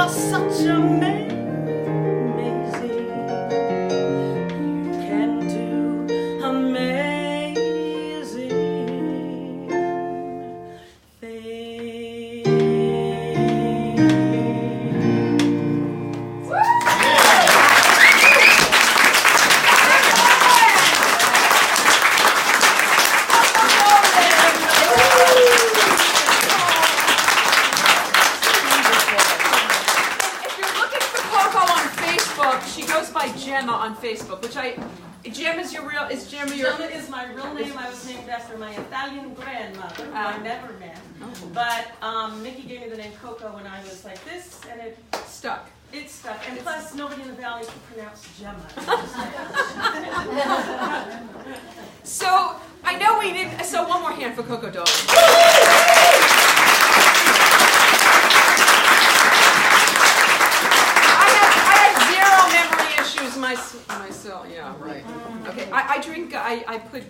E: you're such amazing. You can do amazing things.
A: She goes by Gemma on Facebook, which Gemma is Gemma your...
E: Gemma is my real name. I was named after my Italian grandmother, who I never met. But Micky gave me the name Coco when I was like this, and it
A: stuck.
E: It stuck. And plus, nobody in the valley could pronounce Gemma.
A: So, I know we didn't... So, one more hand for Coco Dolenz. Myself, yeah, right. Okay, I drink, I put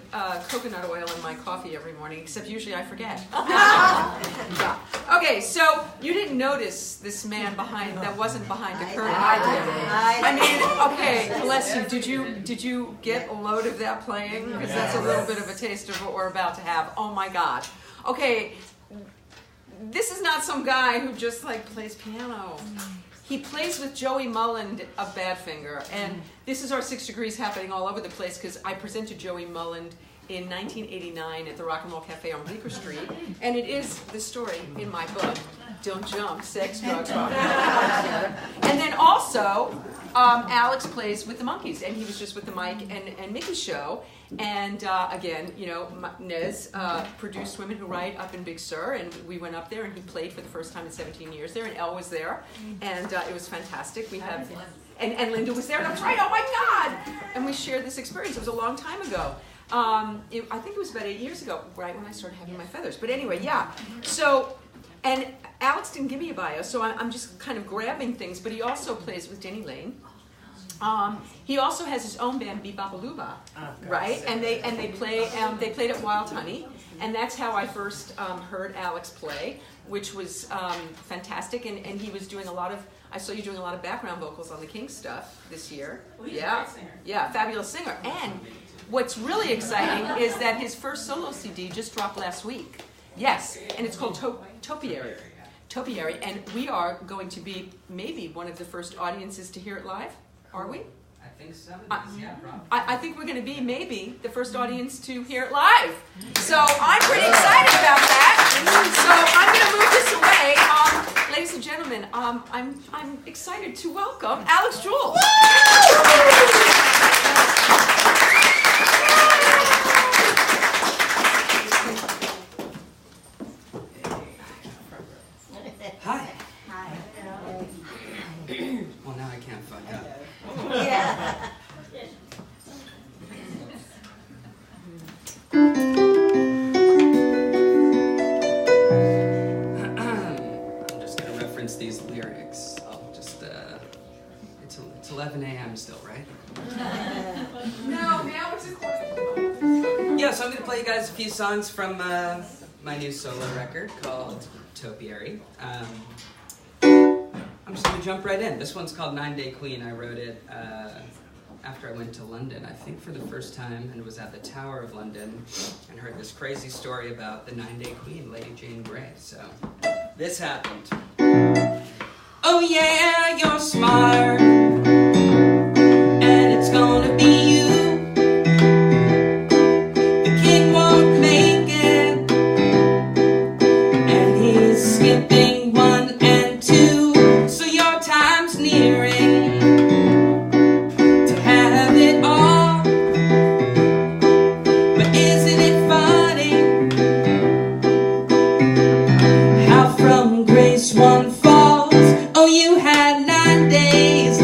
A: coconut oil in my coffee every morning, except usually I forget. Yeah. Okay, so you didn't notice this man that wasn't behind the curtain. I did. I mean, okay, bless you. Did you get a load of that playing? Because that's a little bit of a taste of what we're about to have. Oh my God. Okay, this is not some guy who just plays piano. He plays with Joey Mullen of Badfinger, and this is our 6 Degrees happening all over the place because I presented Joey Mullen in 1989 at the Rock and Roll Cafe on Bleecker Street, and it is the story in my book, Don't Jump, Sex, Drugs, Rock and Roll. And then also, Alex plays with the Monkees, and he was just with the Mike and Mickey show. And again, Nez produced Women Who Write up in Big Sur, and we went up there, and he played for the first time in 17 years there, and Elle was there, and it was fantastic. We have, and Linda was there. That's right. Oh my God! And we shared this experience. It was a long time ago. I think it was about 8 years ago, right when I started having my feathers. But anyway, yeah. So, and Alex didn't give me a bio, so I'm just kind of grabbing things. But he also plays with Denny Lane. He also has his own band, Bebop-A-Luba, right? And they played at Wild Honey, and that's how I first heard Alex play, which was fantastic. And he was doing I saw you doing a lot of background vocals on the King stuff this year.
E: Well, he's a great singer.
A: Yeah, fabulous singer. And what's really exciting is that his first solo CD just dropped last week. Yes, and it's called Topiary. Topiary, and we are going to be maybe one of the first audiences to hear it live. Are we?
B: I think so.
A: Yeah, probably. I think we're going to be maybe the first audience to hear it live. So I'm pretty excited about that. So I'm going to move this away. Ladies and gentlemen, I'm excited to welcome Alex Jules.
F: Hi. Well, now I can't fuck up.
C: Yeah.
F: I'm just gonna reference these lyrics. It's 11 a.m. still, right?
A: No, now it's a quarter.
F: Yeah, so I'm gonna play you guys a few songs from my new solo record called Topiary. I'm just gonna jump right in. This one's called 9 Day Queen. I wrote it after I went to London, I think for the first time, and was at the Tower of London and heard this crazy story about the 9 Day Queen, Lady Jane Grey. So this happened. Oh yeah, you're smart, and it's gonna be you. The king won't make it, and he's skipping 1 and 2. So your time's nearing to have it all. But isn't it funny how from grace one falls? Oh, you had 9 days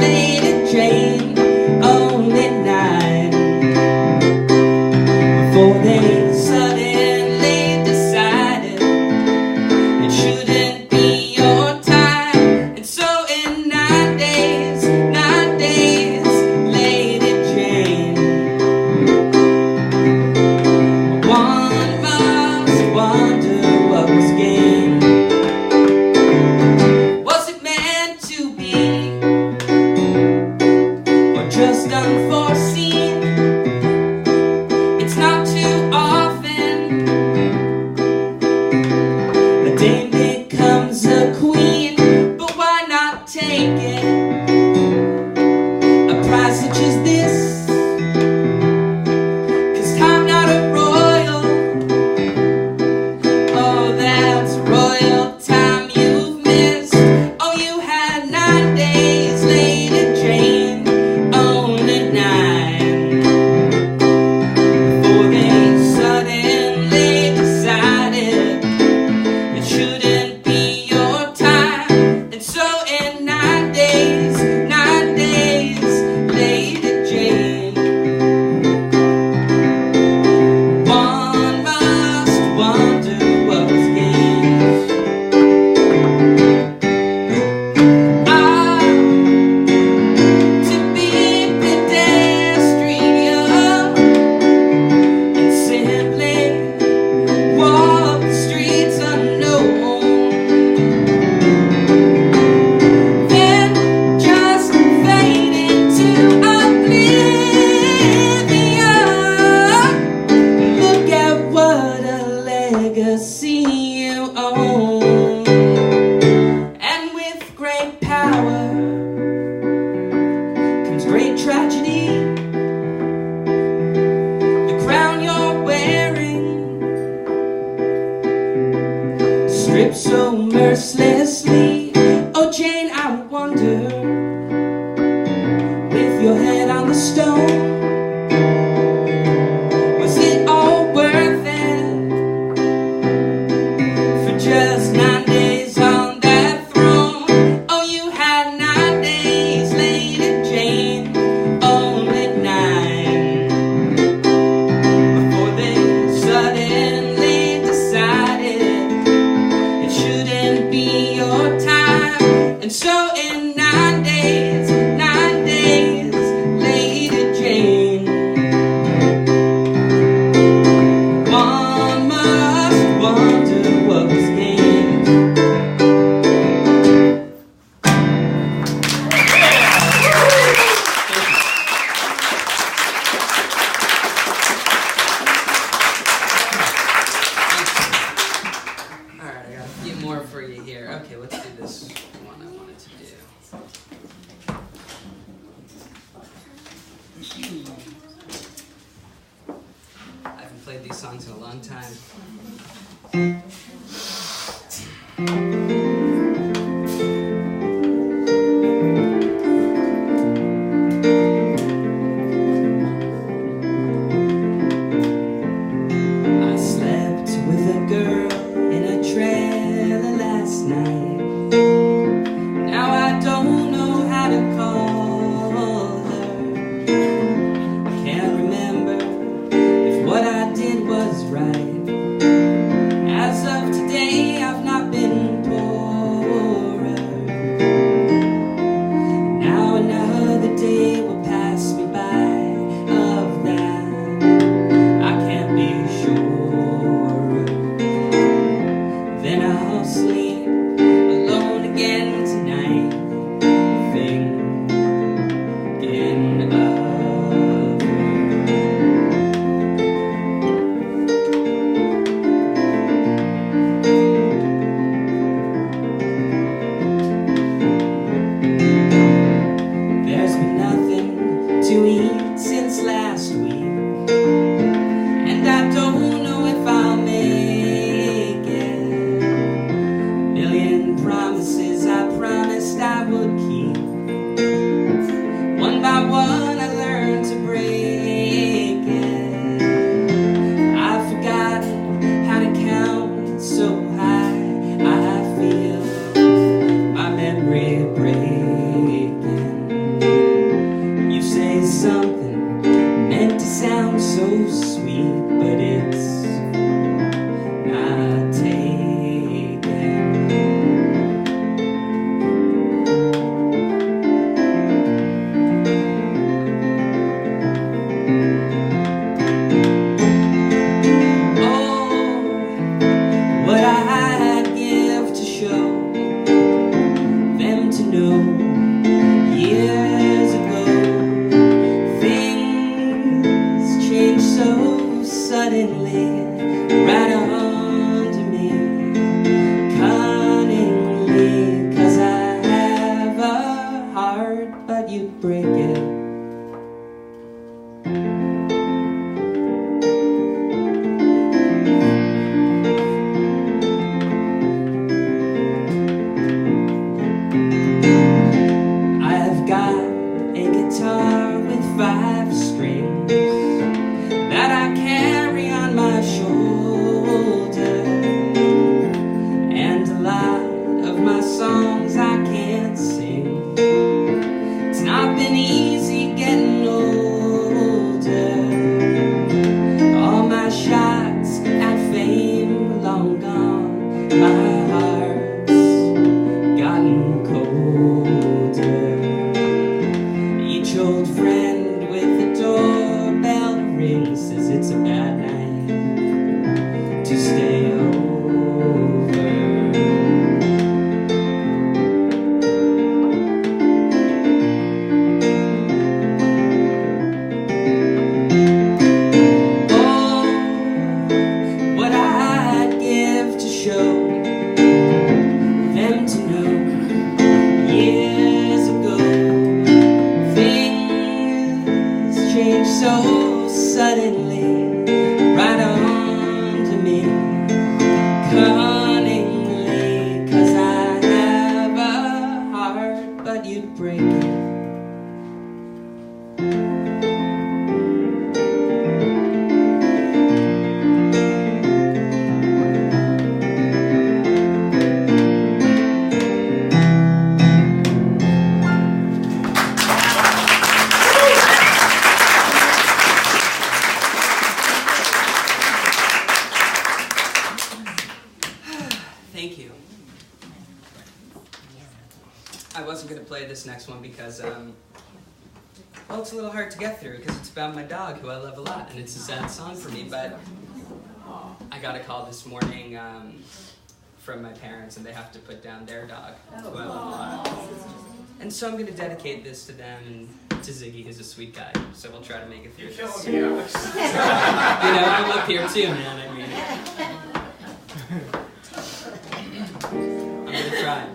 G: endlessly. Oh Jane, I wonder, with your head on the stone, was it all worth it for just 9 days on that throne? Oh, you had 9 days, Lady Jane, only 9, before they suddenly decided it shouldn't be your time. And so in 9 days, Lady Jane, one must wonder what was gained.
F: Alright, I got a few more for you here. Okay, let's do this one I wanted to do. I haven't played these songs in a long time. I slept with a girl in a trailer last night. Now I don't know how to call her. I can't remember if what I did was right. As of today, I've not been poorer. Now another day will pass me by of that. I can't be sure. Then I'll sleep alone again tonight, thinking of her. There's been nothing to eat since last week, and I don't know if I'll make it. Million promises I promised I would keep. One by one I learned to break it. I've forgotten how to count so high. I feel my memory breaking. You say something meant to sound so sweet, but it's not taken. Oh, what I'd give to show them to know. Years ago, things changed so suddenly, right under me, cunningly. 'Cause I have a heart, but you break it. I've got a guitar with 5 strings that I carry on my shoulder, and a lot of my songs I can't sing. It's not been easy getting older. All my shots at fame are long gone. My heart's gotten colder. Each old friend with the doorbell ring says it's a bad night to stay over. I wasn't going to play this next one because, well, it's a little hard to get through because it's about my dog, who I love a lot, and it's a sad song for me, but I got a call this morning from my parents, and they have to put down their dog, who I love a lot. And so I'm going to dedicate this to them and to Ziggy, who's a sweet guy, so we'll try to make it through this. You know, I'm up here too, man, I mean. I'm going to try.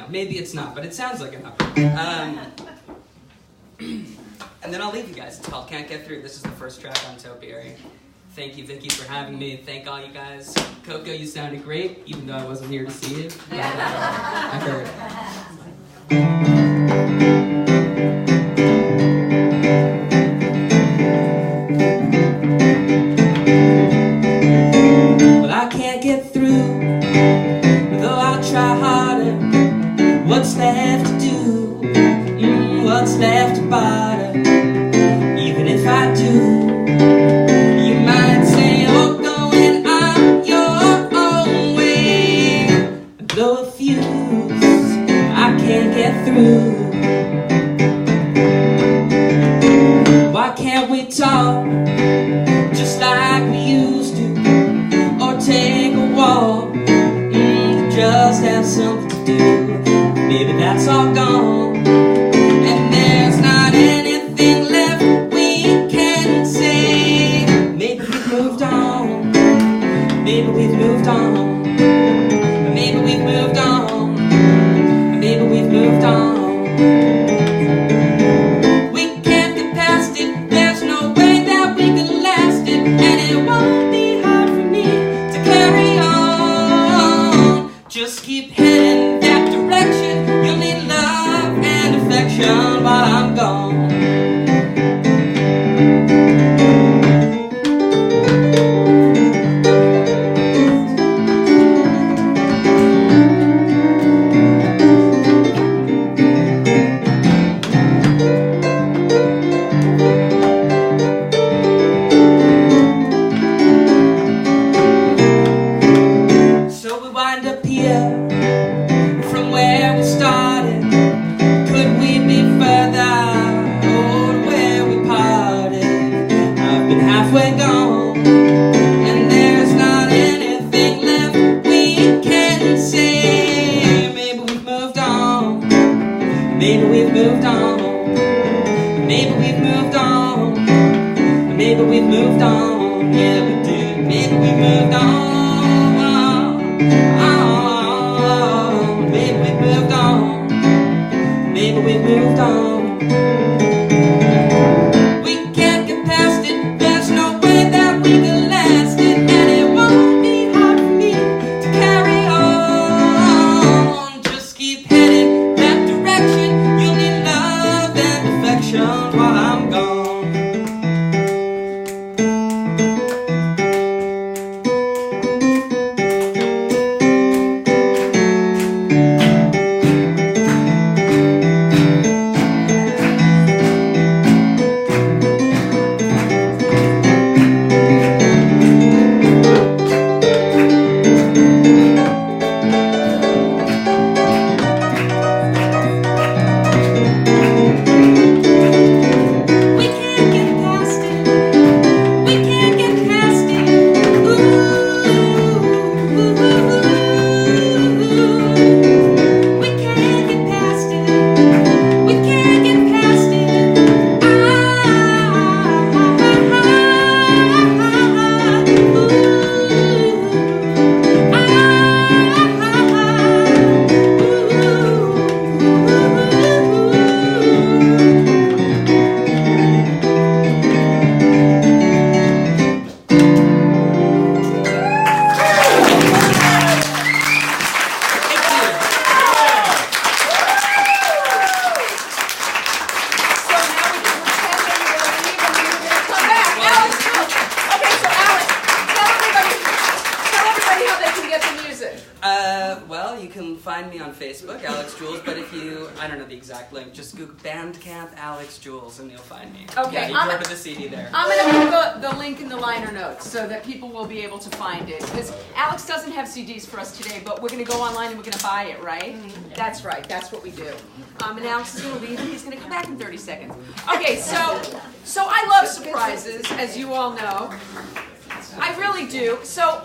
F: Maybe it's not, but it sounds like an upper. And then I'll leave you guys. It's called Can't Get Through. This is the first track on Topiary. Thank you, Vicki, for having me. Thank all you guys. Coco, you sounded great, even though I wasn't here to see you. I heard.
G: Well, I can't get through, though I'll try harder. What's left to do? What's left to bother? Even if I do, you might say you're going on your own way. Blow a fuse, I can't get through. Why can't we talk just like we used to? Or take a walk, do. Maybe that's all gone, and there's not anything left we can say. Maybe we've moved on. Maybe we've moved on. Maybe we've moved on. Maybe we've moved on. We can't get past it. There's no way that we can last it, and it won't be hard for me to carry on. Just keep heading that direction. You'll need love and affection while I'm gone.
F: Jules, and you'll find me.
A: Okay,
F: yeah, you can order the CD there.
A: I'm going to put the link in the liner notes so that people will be able to find it. Because Alex doesn't have CDs for us today, but we're going to go online and we're going to buy it, right? Mm-hmm. That's right. That's what we do. And Alex is going to leave, and he's going to come back in 30 seconds. Okay, so I love surprises, as you all know. I really do. So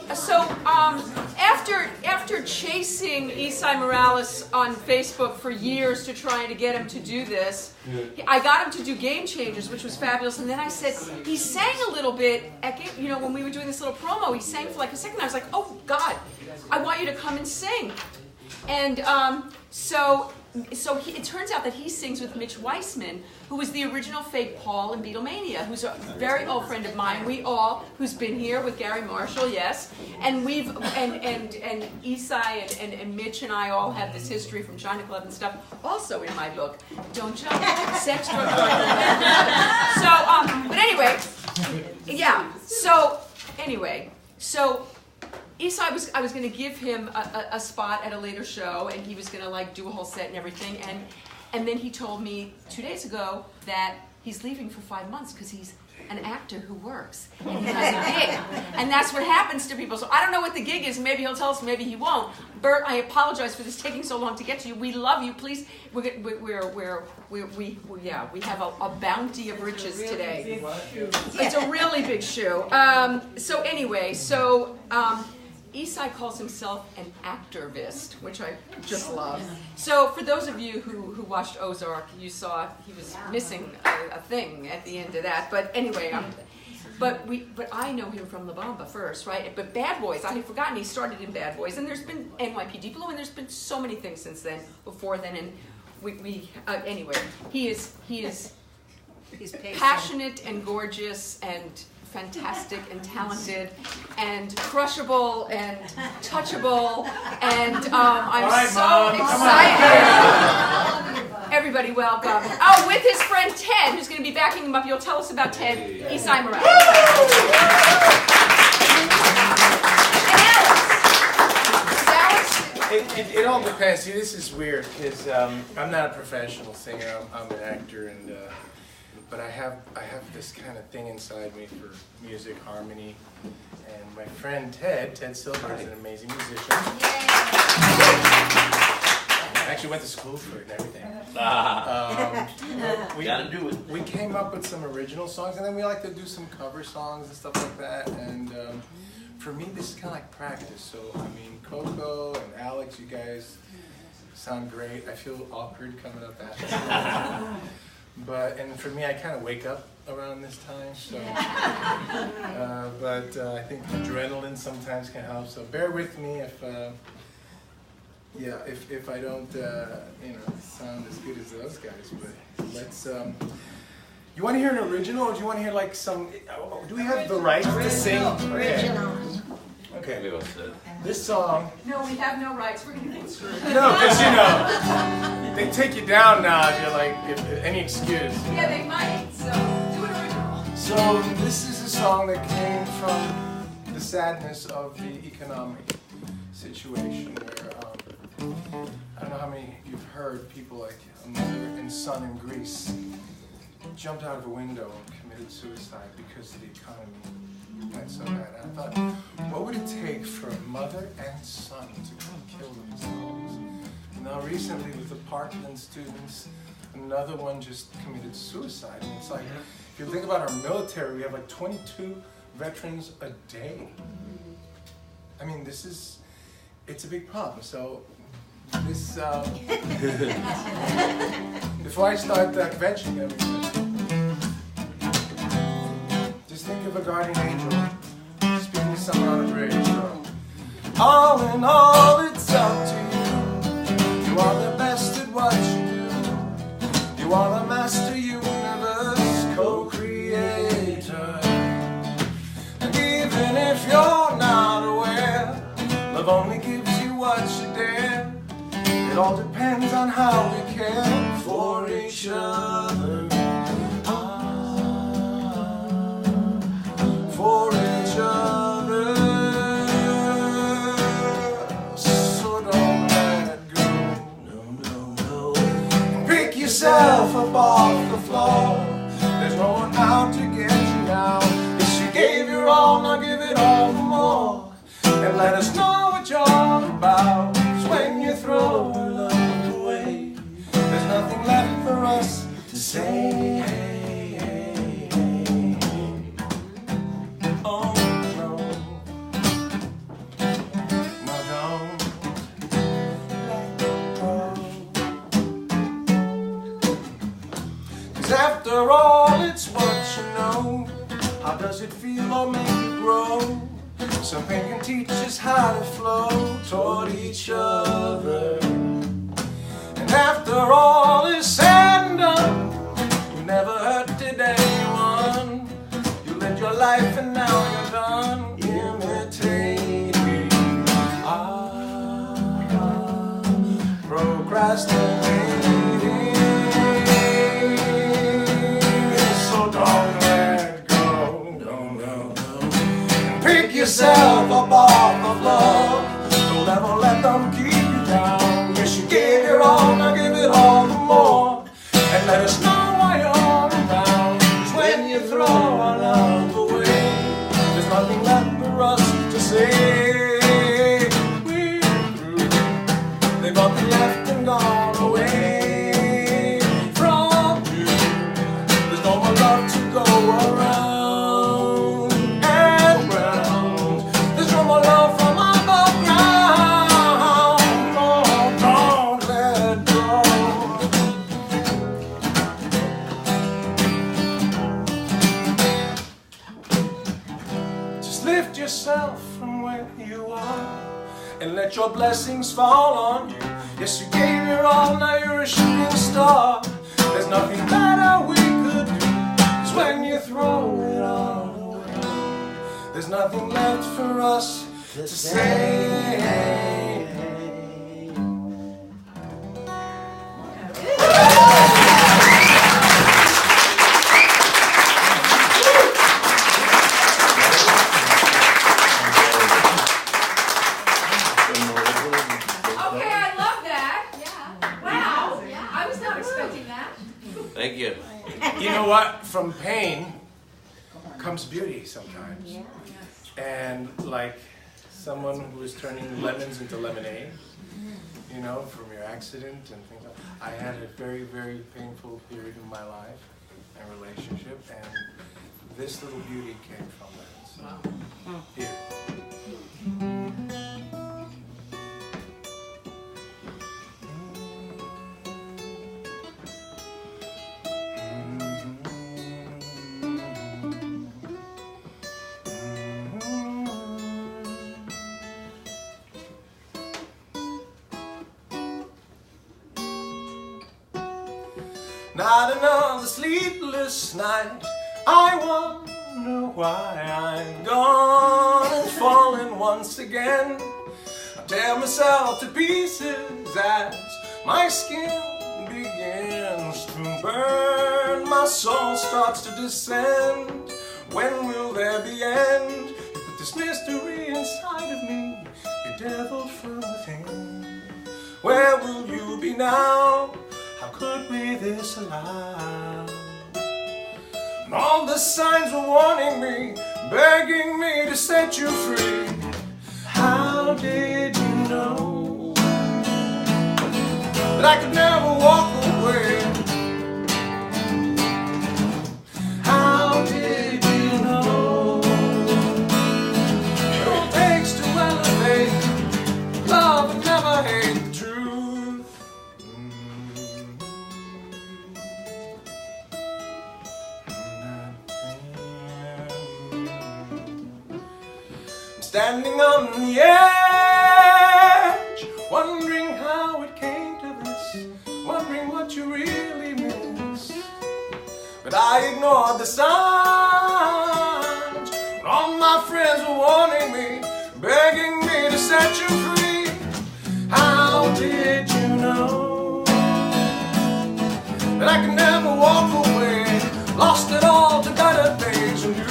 A: after chasing Esai Morales on Facebook for years to try to get him to do this, I got him to do Game Changers, which was fabulous. And then I said, he sang a little bit at, when we were doing this little promo, he sang for like a second. I was like, oh God, I want you to come and sing. And so it turns out that he sings with Mitch Weissman, who was the original fake Paul in Beatlemania, who's a very old friend of mine. Who's been here with Gary Marshall, yes, and and Esai and Mitch and I all have this history from China Club and stuff. Also in my book, don't jump, sex, drug, but anyway, yeah. So Esai I was going to give him a spot at a later show, and he was going to like do a whole set and everything, and then he told me 2 days ago that he's leaving for 5 months because he's an actor who works and he has a gig, and that's what happens to people. So I don't know what the gig is. Maybe he'll tell us. Maybe he won't. Burt, I apologize for this taking so long to get to you. We love you. Please, we have a bounty of riches today. It's a really big shoe. Esai calls himself an activist, which I just love. So for those of you who watched Ozark, you saw he was missing a thing at the end of that. But anyway, but I know him from La Bamba first, right? But Bad Boys, I had forgotten he started in Bad Boys, and there's been NYPD Blue, and there's been so many things since then, before then, and anyway, he's passionate and gorgeous and fantastic and talented and crushable and touchable, and I'm so excited. Everybody welcome. Oh, with his friend Ted, who's going to be backing him up. You'll tell us about Ted, Esai Morales.
H: It all depends. See, this is weird because I'm not a professional singer. I'm an actor, and but I have this kind of thing inside me for music, harmony, and my friend Ted Silbert is an amazing musician. I actually went to school for it and everything. We gotta do it. We came up with some original songs, and then we like to do some cover songs and stuff like that. And for me, this is kind of like practice. So I mean, Coco and Alex, you guys sound great. I feel awkward coming up after. And for me, I kind of wake up around this time. So, I think adrenaline sometimes can help. So bear with me if I don't, sound as good as those guys. But let's. You want to hear an original, or do you want to hear like some? Do we have the rights to sing?
E: Original.
H: Okay. This song.
A: No, we have no rights. We're going to get screwed.
H: No, because they take you down now if you're like any excuse.
A: Yeah, they might. So do it original.
H: So this is a song that came from the sadness of the economic situation where I don't know how many you've heard people like a mother and son in Greece jumped out of a window and committed suicide because the economy went so bad. And I thought, what would it take for a mother and son to kill themselves? Now recently with the Parkland students, another one just committed suicide. And it's like, if you think about our military, we have like 22 veterans a day. I mean, it's a big problem. So this, before I start kvetching everything, just think of a guardian angel speaking to someone on a bridge. So, all in all, it's up to you. You are the best at what you do. You are the master universe co-creator. And even if you're not aware, love only gives you what you dare. It all depends on how we care for each other. For each other. So don't let go. No. Pick yourself up off the floor. There's no one out to get you now. If she gave your all, now give it all more. And let us know what you're all about. 'Cause when you throw our love away, there's nothing left for us to say. Oh no, don't let go. 'Cause after all, it's what you know. How does it feel or make you grow? Some pain can teach us how to flow toward each other. And after all is said and done, you never hurted anyone. You lived your life and now you're done imitating. Procrastinating. So don't let go. No. Pick yourself up off the floor. Don't ever let them keep you down. Yes, you gave your all, now give it all the more. And let us know why you're around. 'Cause when you throw our love away, there's nothing left for us to say. We're through. They've all been left and gone away. and let your blessings fall on you. Yes, you gave your all, now you're a shooting star. There's nothing better we could do, 'cause when you throw it all away, there's nothing left for us to say.
I: Thank you.
H: You know what? From pain comes beauty sometimes. And like someone who is turning lemons into lemonade, you know, from your accident and things like that. I had a very, very painful period in my life and relationship, and this little beauty came from that. So, here. Not another sleepless night. I wonder why I'm gone and fallen once again. I tear myself to pieces as my skin begins to burn. My soul starts to descend. When will there be end? You put this mystery inside of me, you devil from within. Where will you be now? How could we this allow? And all the signs were warning me, begging me to set you free. How did you know that I could never walk away? How did you know it all takes to elevate love and never hate the truth? Standing on the edge, wondering how it came to this, wondering what you really miss. But I ignored the signs, and all my friends were warning me, begging me to set you free. How did you know that I could never walk away, lost it all to better things with you?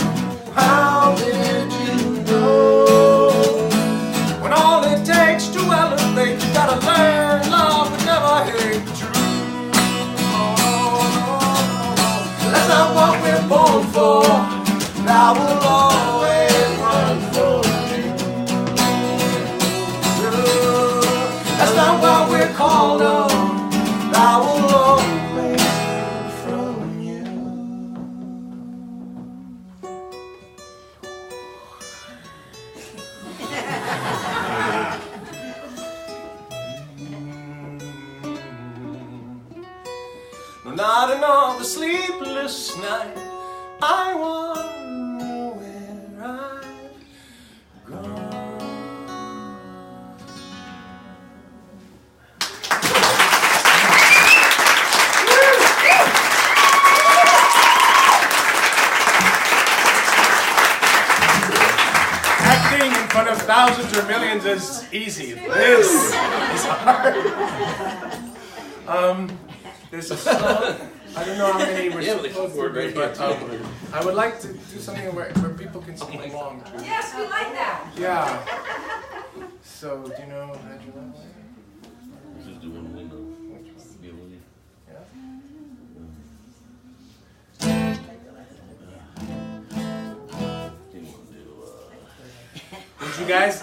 H: How did you know? When all it takes to elevate, you gotta learn love would never hate the truth. That's not what we're born for. I will always run for you. That's not what we're called on. I will always run from you. Not another sleepless night. I wonder where I've gone. Acting in front of thousands or millions is easy. This is hard. There's a song, I don't know how many we're supposed to do, but I would like to do something where people can sing along to.
A: Yes, we like that.
H: Yeah. So, do you know how do you know?
I: Just do one window.
H: Which one? Yeah? Would you guys?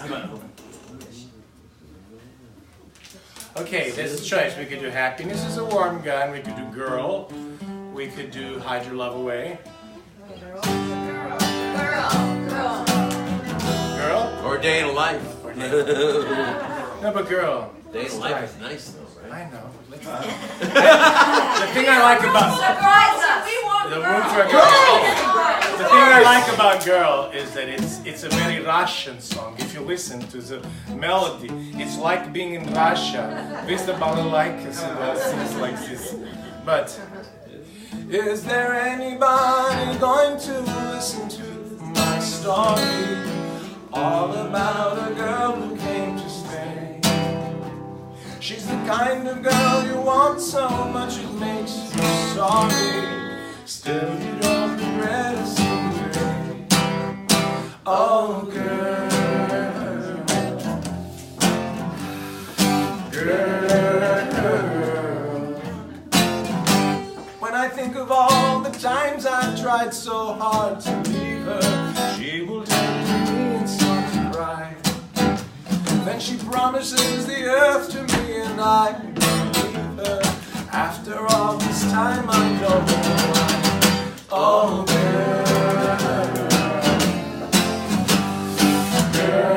H: Okay, there's a choice. We could do Happiness is a Warm Gun. We could do Girl. We could do Hide Your Love Away.
A: Girl.
H: Girl?
I: Or Day in a Life.
H: No, but Girl.
I: Day in a Life is nice though, right?
H: I know. The thing I like about
A: Surprise us. We want
H: the
A: Girl.
H: room for a girl. The thing I like about Girl is that it's a very Russian song. If you listen to the melody, it's like being in Russia. With the balalaikas and things like this. But is there anybody going to listen to my story? All about a girl who came to stay. She's the kind of girl you want so much it makes you sorry. Still you don't regret a single day. Oh girl, girl. When I think of all the times I've tried so hard to leave her, she will turn to me and start to cry. Then she promises the earth to me and I believe her. After all this time I don't know why. Oh girl, girl.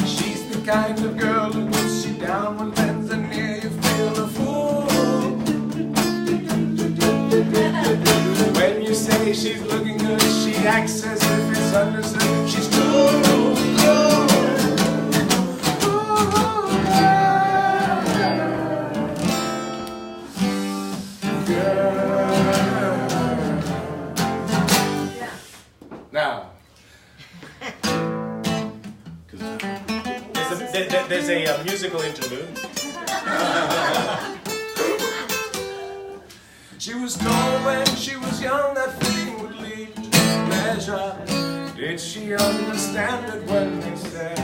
H: She's the kind of girl who puts you down when friends are near you feel a fool. When you say she's looking good, she acts as if it's understood. She's cool, cool. Now, there's a musical interlude. She was told when she was young that fleeting would lead to pleasure. Did she understand it when they said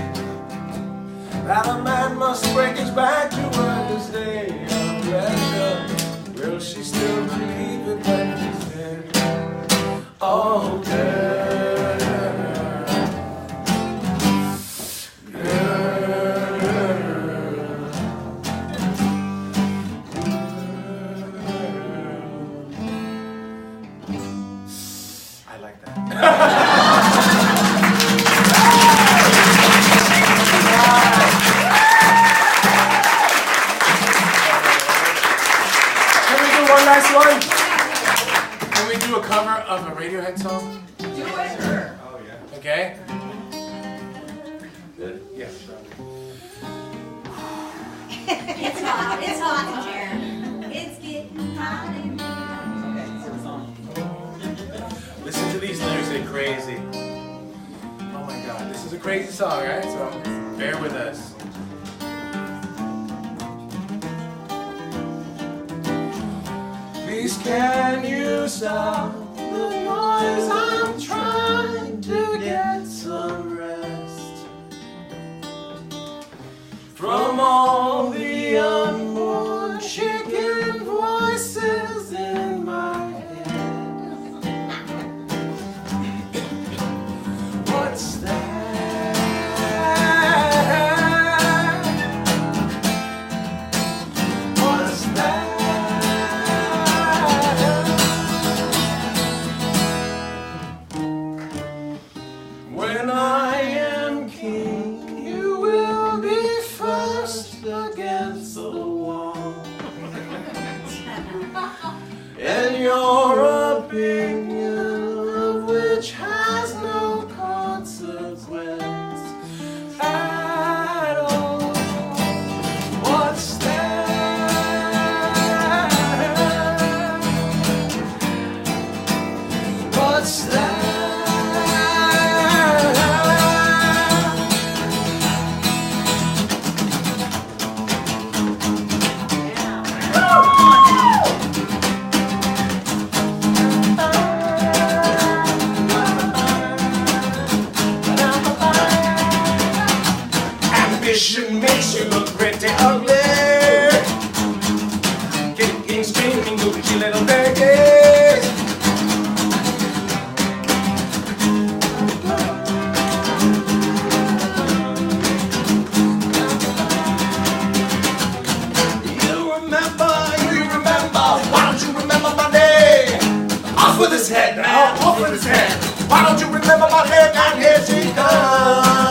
H: that a man must break his back to earn his day of pleasure? Will she still believe it when he said, oh girl, I like that. Can we do one last one? Can we do a cover of a Radiohead song?
A: Do it. Sure.
H: Oh yeah. Okay.
I: Good?
H: Yeah.
D: It's hot. It's hot in here. It's getting hot in here.
H: Listen to these lyrics, they're crazy. Oh my god, this is a crazy song, right? So bear with us. Please can you stop the noise? I'm trying to get some rest from all the unborn chicken voices in my head. What's that? What's that? When I am king, you will be first against the wall. And your opinion of which has no consequence at all. What's that? What's that? Ambition makes you look pretty ugly. Kicking, screaming, Gucci little babies. You remember, why don't you remember my name? Off with his head now, off with his head. Why don't you remember my name? And here she comes.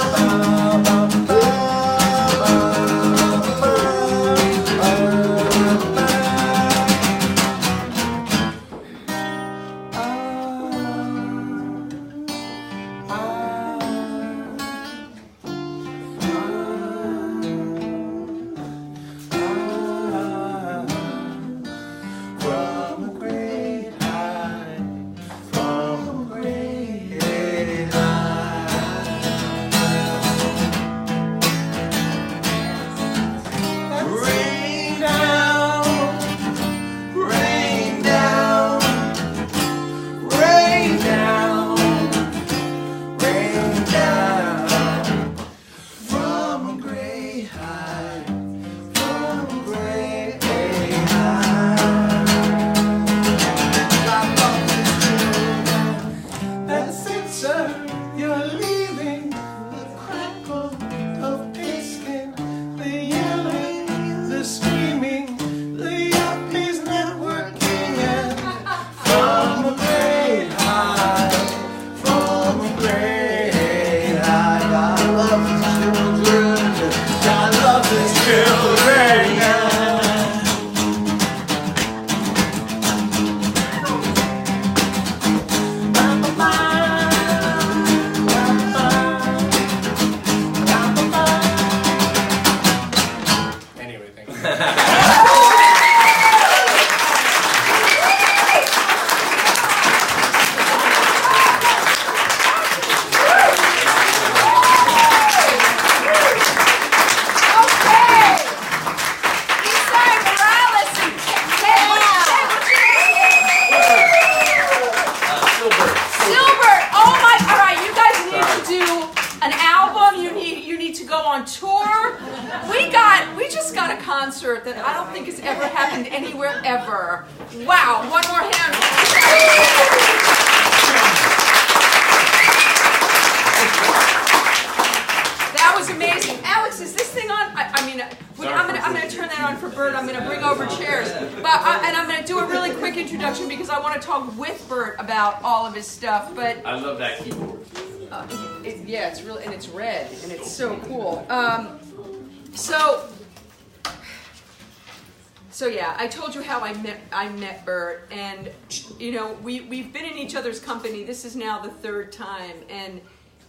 A: on tour. We just got a concert that I don't think has ever happened anywhere ever. Wow, one more hand. That was amazing. Alex, is this thing on? I'm gonna turn that on for Burt. I'm gonna bring over chairs, and I'm gonna do a really quick introduction because I want to talk with Burt about all of his stuff. But
I: I love that keyboard.
A: yeah, it's really, and it's red, and it's so cool. So yeah, I told you how I met Burt, and you know we've been in each other's company. This is now the third time, and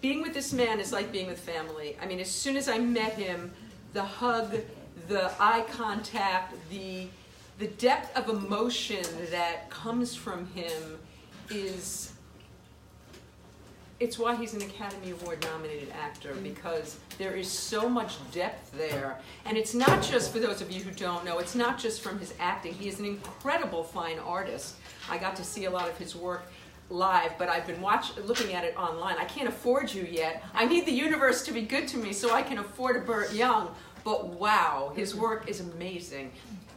A: being with this man is like being with family. I mean, as soon as I met him, the hug, the eye contact, the depth of emotion that comes from him it's why he's an Academy Award nominated actor, because there is so much depth there. And it's not just, for those of you who don't know, it's not just from his acting. He is an incredible fine artist. I got to see a lot of his work live, but I've been looking at it online. I can't afford you yet. I need the universe to be good to me so I can afford a Burt Young. But wow, his work is amazing.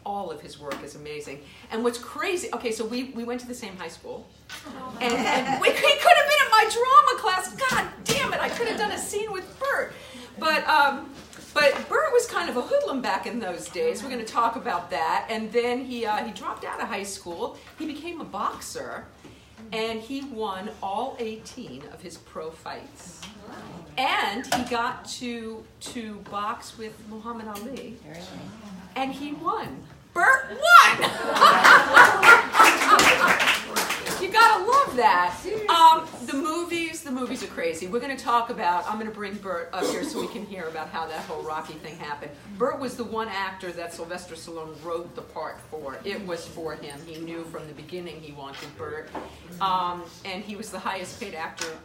A: All of his work is amazing. And what's crazy, okay, so we went to the same high school. And he could have been in my drama class. God damn it, I could have done a scene with Burt. But Burt was kind of a hoodlum back in those days. We're going to talk about that. And then he dropped out of high school. He became a boxer. And he won all 18 of his pro fights. And he got to box with Muhammad Ali. And he won. Burt won! You gotta love that. The movies are crazy. We're gonna talk about, I'm gonna bring Burt up here so we can hear about how that whole Rocky thing happened. Burt was the one actor that Sylvester Stallone wrote the part for. It was for him. He knew from the beginning he wanted Burt. And he was the highest paid actor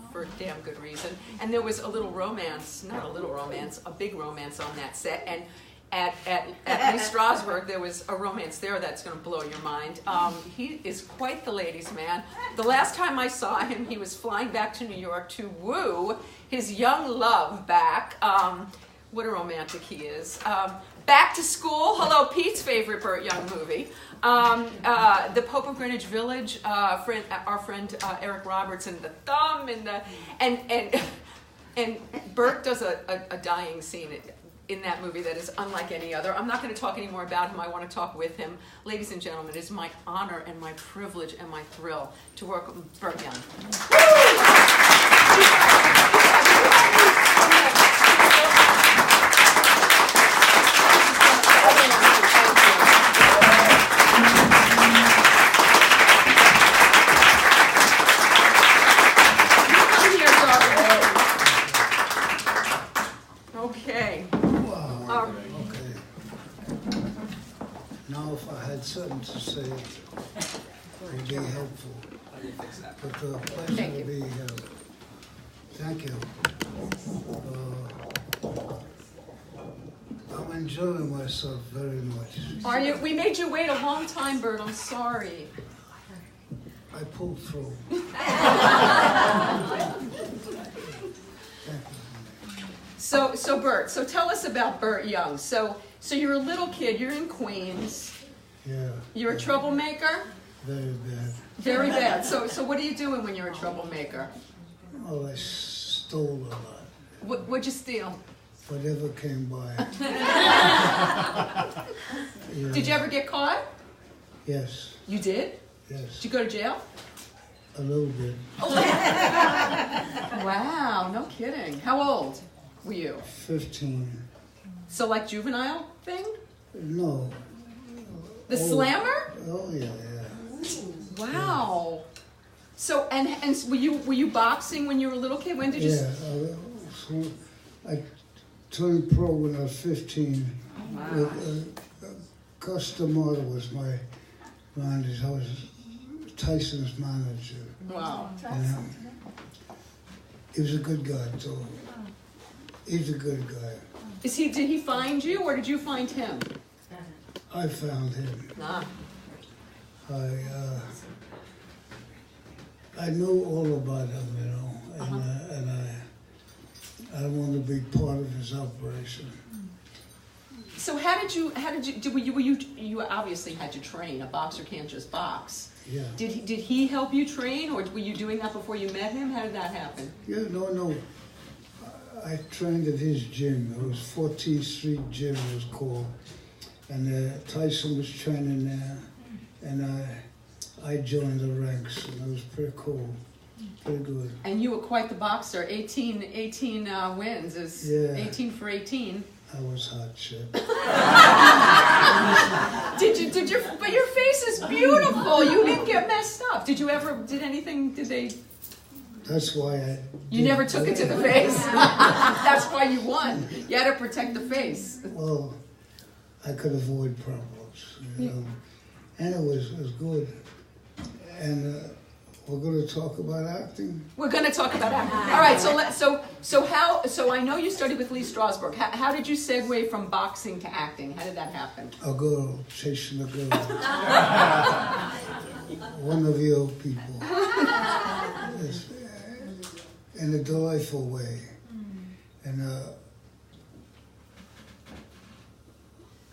A: for damn good reason. And there was a little romance, not a little romance, a big romance on that set. And at Lee Strasberg, there was a romance there that's going to blow your mind. He is quite the ladies' man. The last time I saw him, he was flying back to New York to woo his young love back. What a romantic he is. Back to School. Hello, Pete's favorite Burt Young movie. The Pope of Greenwich Village. Our friend Eric Roberts and the thumb and Burt does a dying scene in that movie that is unlike any other. I'm not going to talk any more about him. I want to talk with him. Ladies and gentlemen, it is my honor and my privilege and my thrill to work with Burt Young. Okay.
J: Okay. Now, if I had something to say, it would be helpful. But pleasure to be here. Thank you. I'm enjoying myself very much.
A: Are you? We made you wait a long time, Burt. I'm sorry.
J: I pulled through.
A: So Burt, so tell us about Burt Young. So you're a little kid, you're in Queens.
J: Yeah.
A: You're a troublemaker?
J: Very bad.
A: Very bad. So what are you doing when you're a troublemaker?
J: Oh, I stole a lot.
A: What'd you steal?
J: Whatever came by. Yeah.
A: Did you ever get caught?
J: Yes.
A: You did?
J: Yes.
A: Did you go to jail?
J: A little bit.
A: Wow, no kidding. How old were you?
J: 15.
A: So like juvenile thing?
J: No.
A: The slammer?
J: Oh yeah.
A: Wow. So and were you boxing when you were a little kid? When did you?
J: Yeah. So I turned pro when I was 15.
A: Wow.
J: Gus D'Amato was my manager. I was Tyson's manager.
A: Wow.
J: And, he was a good guy, so he's a good guy.
A: Did he find you or did you find him?
J: I found him.
A: Ah.
J: I knew all about him, you know, and I want to be part of his operation.
A: So you obviously had to train. A boxer can't just box.
J: Yeah.
A: Did he help you train, or were you doing that before you met him? How did that happen?
J: Yeah, no. I trained at his gym. It was 14th Street Gym, it was called. And Tyson was training there. And I joined the ranks, and it was pretty cool. Pretty good.
A: And you were quite the boxer. 18 wins is 18 for 18.
J: I was hot shit.
A: But your face is beautiful. You didn't get messed up. Did they?
J: That's why
A: You never took it to the face. That's why you won. You had to protect the face.
J: Well, I could avoid problems, you know. And it was good. And we're going to talk about acting.
A: We're going to talk about acting. All right. So I know you studied with Lee Strasberg. How did you segue from boxing to acting? How did that happen?
J: A girl chasing a girl. One of your people. Yes. In a delightful way. And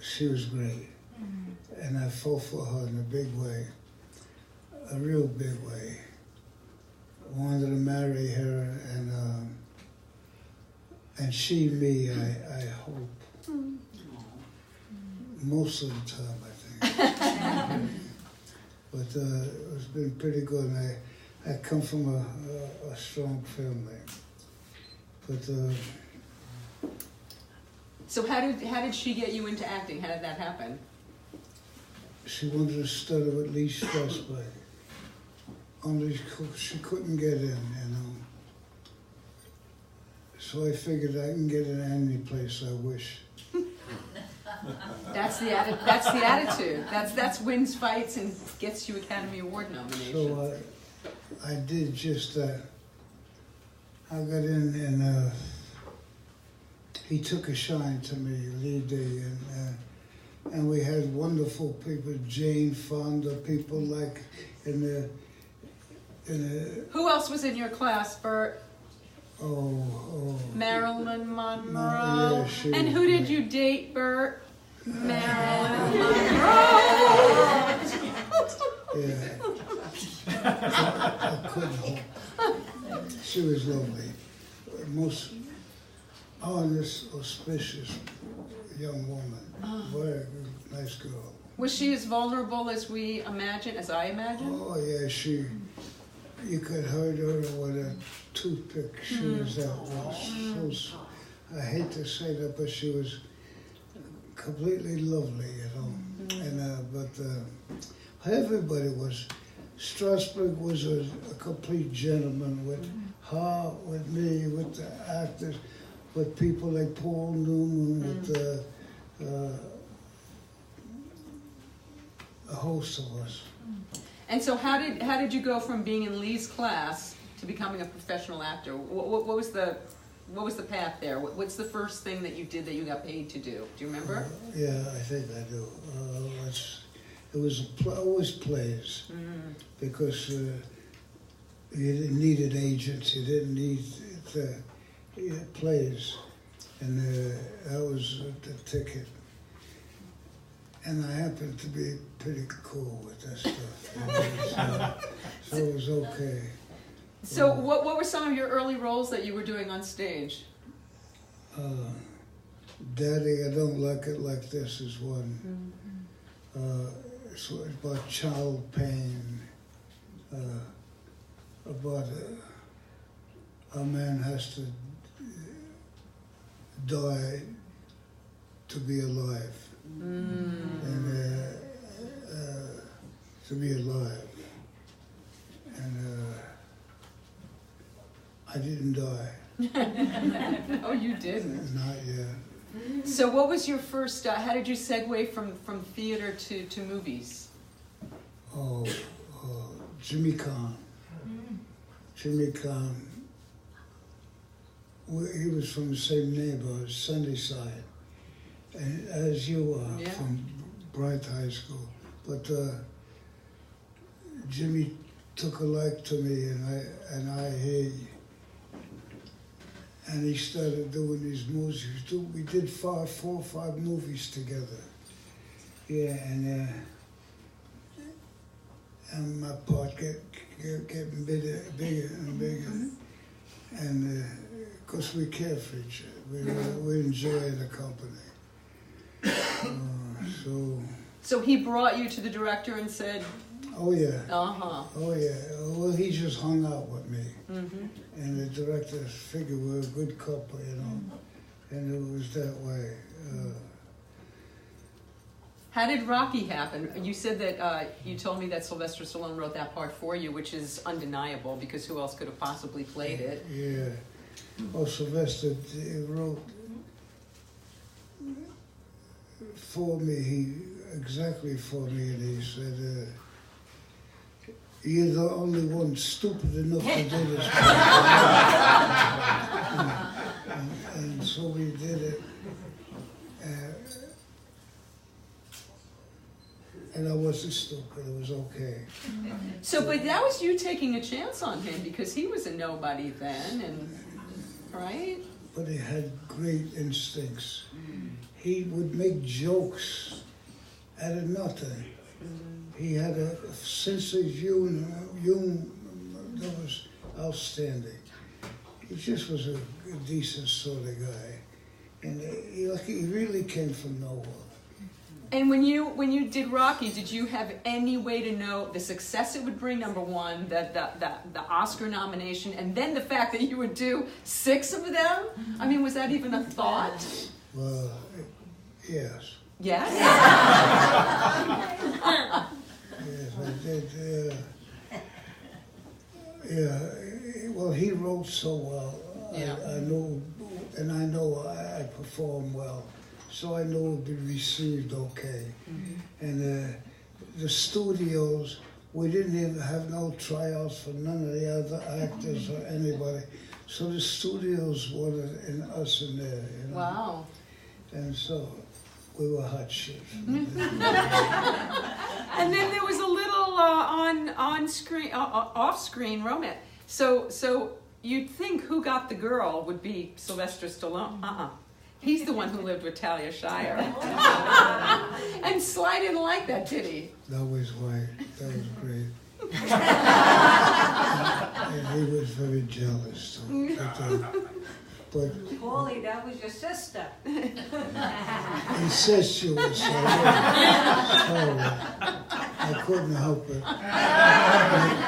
J: she was great. And I fought for her in a big way. A real big way. Wanted to marry her, and she me, I hope. Most of the time, I think. But it's been pretty good. And I come from a strong family. But
A: so how did she get you into acting? How did that happen?
J: She wanted to study with Lee Strasberg. Only she couldn't get in, you know. So I figured I can get in any place I wish.
A: That's the attitude. That's wins fights and gets you Academy Award nominations.
J: So I did just that. I got in, and he took a shine to me, Lee did, and we had wonderful people, Jane Fonda, people like in the.
A: Who else was in your class, Burt? Marilyn Monroe.
J: Yeah,
A: and who did you date, Burt? Marilyn Monroe.
J: Yeah. I couldn't hope. She was lovely. Most honest, auspicious young woman. Very good, nice girl.
A: Was she as vulnerable as I imagine?
J: Oh yeah, you could hurt her with a toothpick. She was that was. I hate to say that, but she was completely lovely, you know. And but everybody was. Strasberg was a complete gentleman with her, with me, with the actors, with people like Paul Newman, with a host of us.
A: And so how did you go from being in Lee's class to becoming a professional actor? What was the path there? What's the first thing that you did that you got paid to do? Do you remember?
J: Yeah, I think I do. It was always plays, because you didn't need an agent, you didn't need plays, and that was the ticket. And I happened to be pretty cool with that stuff, you know, so it was okay.
A: So what were some of your early roles that you were doing on stage?
J: Daddy, I Don't Like It Like This is one. It's about child pain, about a man has to die to be alive, and to be alive, and I didn't die.
A: Oh, you didn't?
J: Not yet.
A: So what was your first, how did you segue from theater to movies?
J: Jimmy Kahn. Jimmy Kahn. He was from the same neighborhood, Sunnyside, and as you are, from Bright High School. But Jimmy took a like to me, and he started doing these movies. We did 4 or 5 movies together. Yeah, and my part getting bigger and bigger. And because we care for each other, we enjoy the company.
A: So he brought you to the director and said,
J: oh yeah.
A: Uh-huh.
J: Oh yeah. Well, he just hung out with me.
A: Mm-hmm.
J: And the director figured we were a good couple, you know. And it was that way.
A: How did Rocky happen? You said that you told me that Sylvester Stallone wrote that part for you, which is undeniable because who else could have possibly played it?
J: Yeah. Well, Sylvester wrote for me, exactly for me, and he said, you're the only one stupid enough to do this. and so we did it. And I wasn't stupid, it was okay.
A: So, but that was you taking a chance on him because he was a nobody then, and right?
J: But he had great instincts. He would make jokes out of nothing. He had a sense of humor that was outstanding. He just was a decent sort of guy. And he really came from nowhere.
A: And when you did Rocky, did you have any way to know the success it would bring? Number one, the Oscar nomination, and then the fact that you would do 6 of them. I mean, was that even a thought?
J: Well, yes.
A: Yes.
J: Yes, I did. Yeah. Well, he wrote so well.
A: Yeah.
J: I know, and I know I performed well. So I know it would be received okay. Mm-hmm. And the studios, we didn't even have no tryouts for none of the other actors or anybody. So the studios wanted us in there. You know?
A: Wow.
J: And so we were hot shit.
A: And then there was a little on-screen, off-screen romance. So you'd think who got the girl would be Sylvester Stallone. Uh-uh. He's the one who lived with Talia Shire. And Sly didn't like that, did he?
J: That was white. That was great. And he was very jealous. But
C: Paulie, that was your sister.
J: he said she was sorry. I couldn't help it.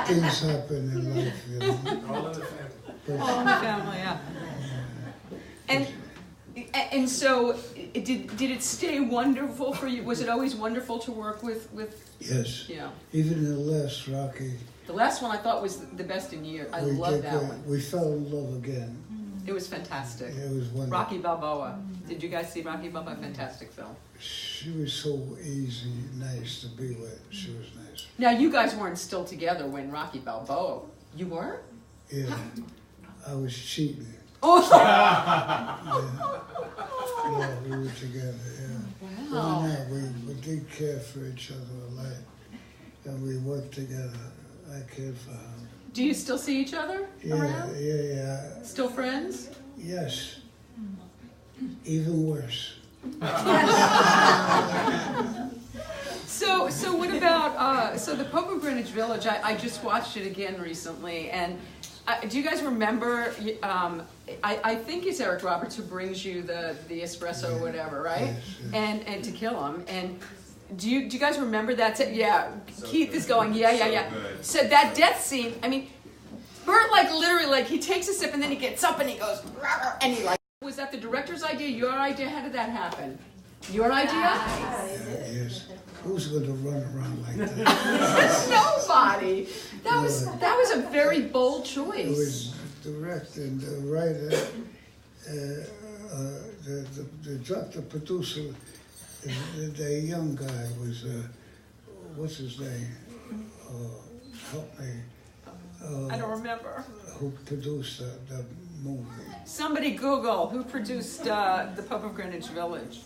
J: Things happen in life, you know.
H: All in the family.
A: All in the family, yeah. And so, did it stay wonderful for you? Was it always wonderful to work with?
J: Yes.
A: Yeah.
J: Even the last Rocky.
A: The last one I thought was the best in years. I love that one.
J: We fell in love again.
A: It was fantastic.
J: It was wonderful.
A: Rocky Balboa. Did you guys see Rocky Balboa? Fantastic film.
J: She was so easy, nice to be with. She was nice.
A: Now, you guys weren't still together when Rocky Balboa. You were?
J: Yeah. I was cheating.
A: Oh!
J: Yeah, we were together, yeah.
A: Wow.
J: Well, we did care for each other a lot. And we worked together. I cared for her.
A: Do you still see each other around?
J: Yeah.
A: Still friends?
J: Yes. Even worse.
A: So what about, so the Pope of Greenwich Village, I just watched it again recently, and do you guys remember, I think it's Eric Roberts who brings you the espresso or whatever, right? Yes. And to kill him, and do you guys remember that? Yeah, so Keith is going, yeah. So that death scene, I mean, Burt literally he takes a sip and then he gets up and he goes, and he was that the director's idea, your idea? How did that happen? Your idea?
J: Yes. Who's going to run around like that?
A: Nobody. That was a very bold choice.
J: It was the director and the writer, the producer, the young guy was, what's his name? Help me.
A: I don't remember.
J: Who produced the movie?
A: Somebody Google who produced The Pope of Greenwich Village.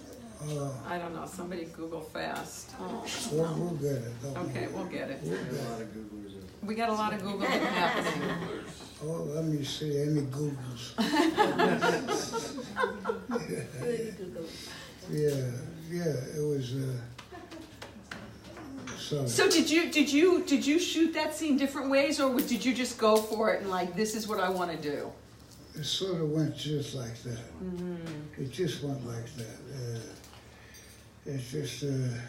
A: I don't know. Somebody Google fast. Oh.
J: We'll get it.
A: Okay, we'll get it.
J: We'll get it.
A: We got a lot of Googling happening.
J: Oh, let me see any Googles. Yeah, it was.
A: So did you shoot that scene different ways, or did you just go for it and like, this is what I want to do?
J: It sort of went just like that.
A: Mm-hmm.
J: It just went like that. It's just. It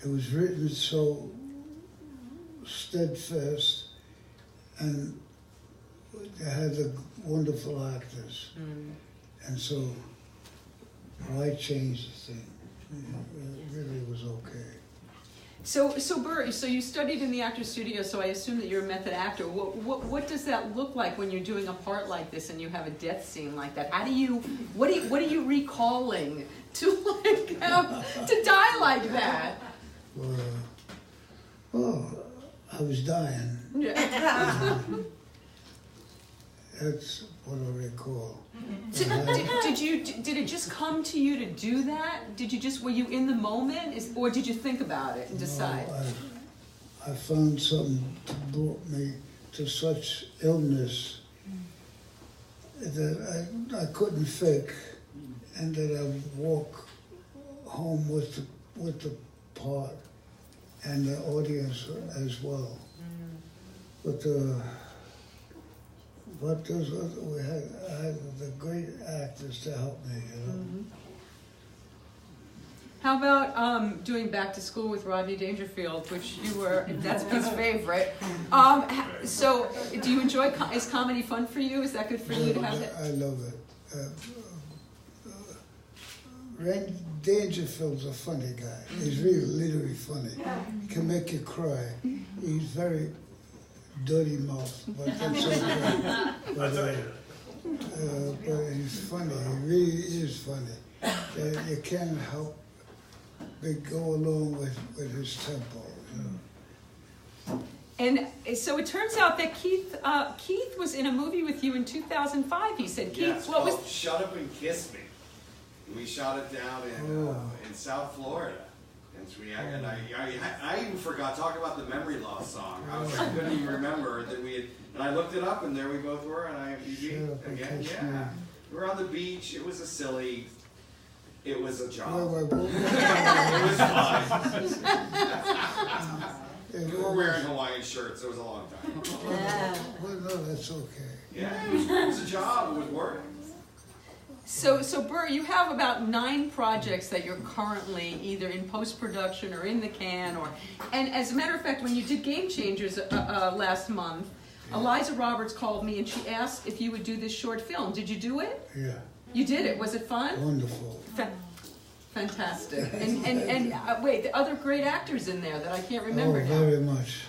J: was written so steadfast, and they had the wonderful actors, and so I changed the thing. It really was okay.
A: So Burt, so you studied in the actor's studio, so I assume that you're a method actor. What does that look like when you're doing a part like this and you have a death scene like that? What are you recalling to like to die like that?
J: Well, I was dying.
A: Yeah.
J: That's what I recall.
A: Did it just come to you to do that? Were you in the moment, or did you think about it and decide?
J: No, I found something that brought me to such illness that I couldn't fake, and that I walk home with the part and the audience as well. But those other, I had the great actors to help me, you know.
A: Mm-hmm. How about doing Back to School with Rodney Dangerfield, which that's his favorite. So do you enjoy, is comedy fun for you? Is that good for you to have that?
J: I love it. Dangerfield's a funny guy. He's really literally funny. He can make you cry. He's very dirty mouth, but that's okay. But he's funny. He really is funny. You can't help but go along with his tempo, you know.
A: And so it turns out that Keith was in a movie with you in 2005. He said, Keith,
K: yes,
A: what was?
K: Shut Up and Kiss Me. We shot it down in South Florida. And I even forgot to talk about the memory loss song. I couldn't even remember that we had. And I looked it up, and there we both were on IMDb again. Yeah, we were on the beach. It was a silly. It was a job. It was fun. We were wearing Hawaiian shirts. It was a long time.
J: Well, no, that's okay.
K: Yeah, it was a job. It was work.
A: So Burt, you have about 9 projects that you're currently either in post-production or in the can, and as a matter of fact, when you did Game Changers last month, Eliza Roberts called me and she asked if you would do this short film. Did you do it?
J: Yeah.
A: You did it. Was it fun?
J: Wonderful.
A: Fantastic. And wait, the other great actors in there that I can't remember now.
J: Very much.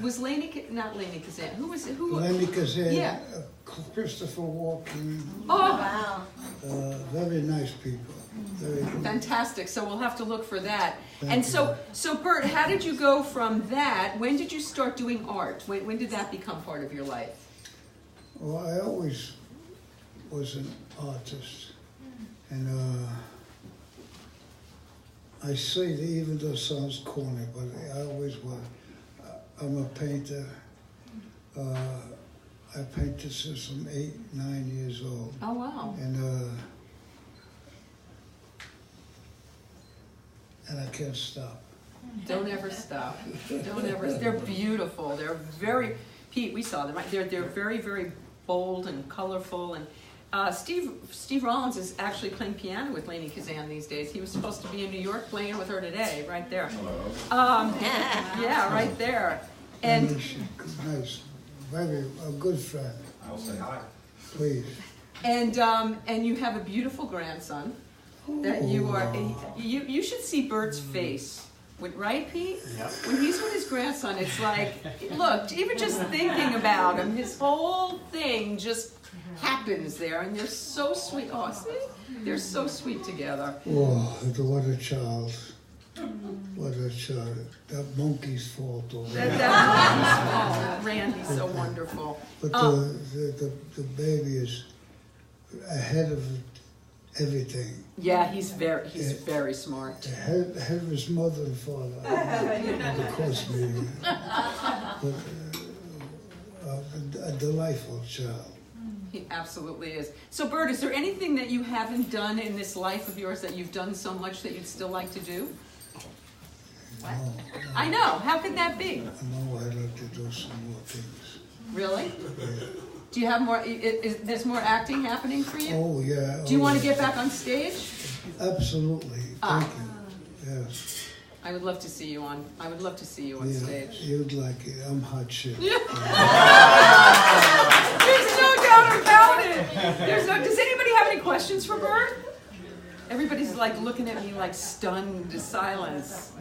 A: Was not Lainie Kazan. Who was it?
J: Lainie Kazan.
A: Yeah.
J: Christopher Walken.
A: Oh, wow.
J: Very nice people. Very good.
A: Fantastic. So we'll have to look for that. So Burt, how did you go from that? When did you start doing art? When did that become part of your life?
J: Well, I always was an artist, and I say that even though it sounds corny, but I always was. I'm a painter. I painted since I'm 8, 9 years old.
A: Oh, wow.
J: And I can't stop.
A: Don't ever stop. Don't ever. They're beautiful. They're very, Pete, we saw them, right? They're very, very bold and colorful. And Steve Rollins is actually playing piano with Lainie Kazan these days. He was supposed to be in New York playing with her today, right there. Yeah, right there. And
J: nice. Very a good friend.
K: I'll say hi.
J: Please.
A: And you have a beautiful grandson that you are. You should see Burt's face, right, Pete?
K: Yep.
A: When he's with his grandson, it's like, look, even just thinking about him, his whole thing just happens there, and they're so sweet. Oh, see, they're so sweet together.
J: Oh, what a child. What a child. That monkey's fault over there.
A: Randy's so wonderful.
J: But the baby is ahead of everything.
A: Yeah, he's very smart.
J: The head of his mother and father, of course, me. But a delightful child.
A: He absolutely is. So, Burt, is there anything that you haven't done in this life of yours that you've done so much that you'd still like to do? What?
J: No,
A: I know. How could that be?
J: No, I'd like to do some more things.
A: Really? Do you have more? There's more acting happening for you?
J: Oh, yeah.
A: Do you want to get back on stage?
J: Absolutely. Thank you. Yes.
A: I would love to see you on. I would love to see you on stage.
J: You'd like it. I'm hot shit.
A: There's no doubt about it. Does anybody have any questions for Burt? Everybody's like looking at me like stunned silence.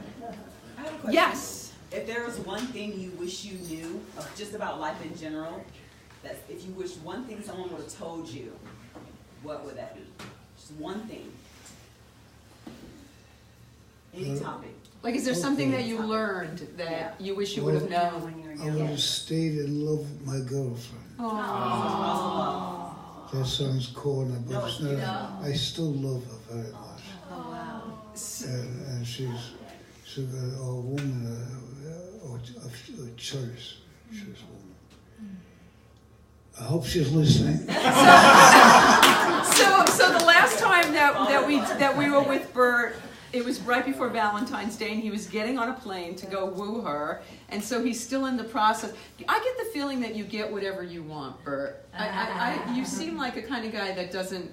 L: I have a question.
A: Yes.
L: If there was one thing you wish you knew of just about life in general, that if you wish one thing someone would have told you, what would that be? Just one thing. Any topic.
A: Like, is there something that you learned that you wish you would have known?
J: I would have stayed in love with my girlfriend.
A: Aww.
J: That sounds corny, but it's not. I still love her very much.
D: Oh, wow.
J: And she's a woman of choice. She's a woman. I hope she's listening.
A: So the last time that we were with Burt, it was right before Valentine's Day, and he was getting on a plane to go woo her, and so he's still in the process. I get the feeling that you get whatever you want, Burt. You seem like a kind of guy that doesn't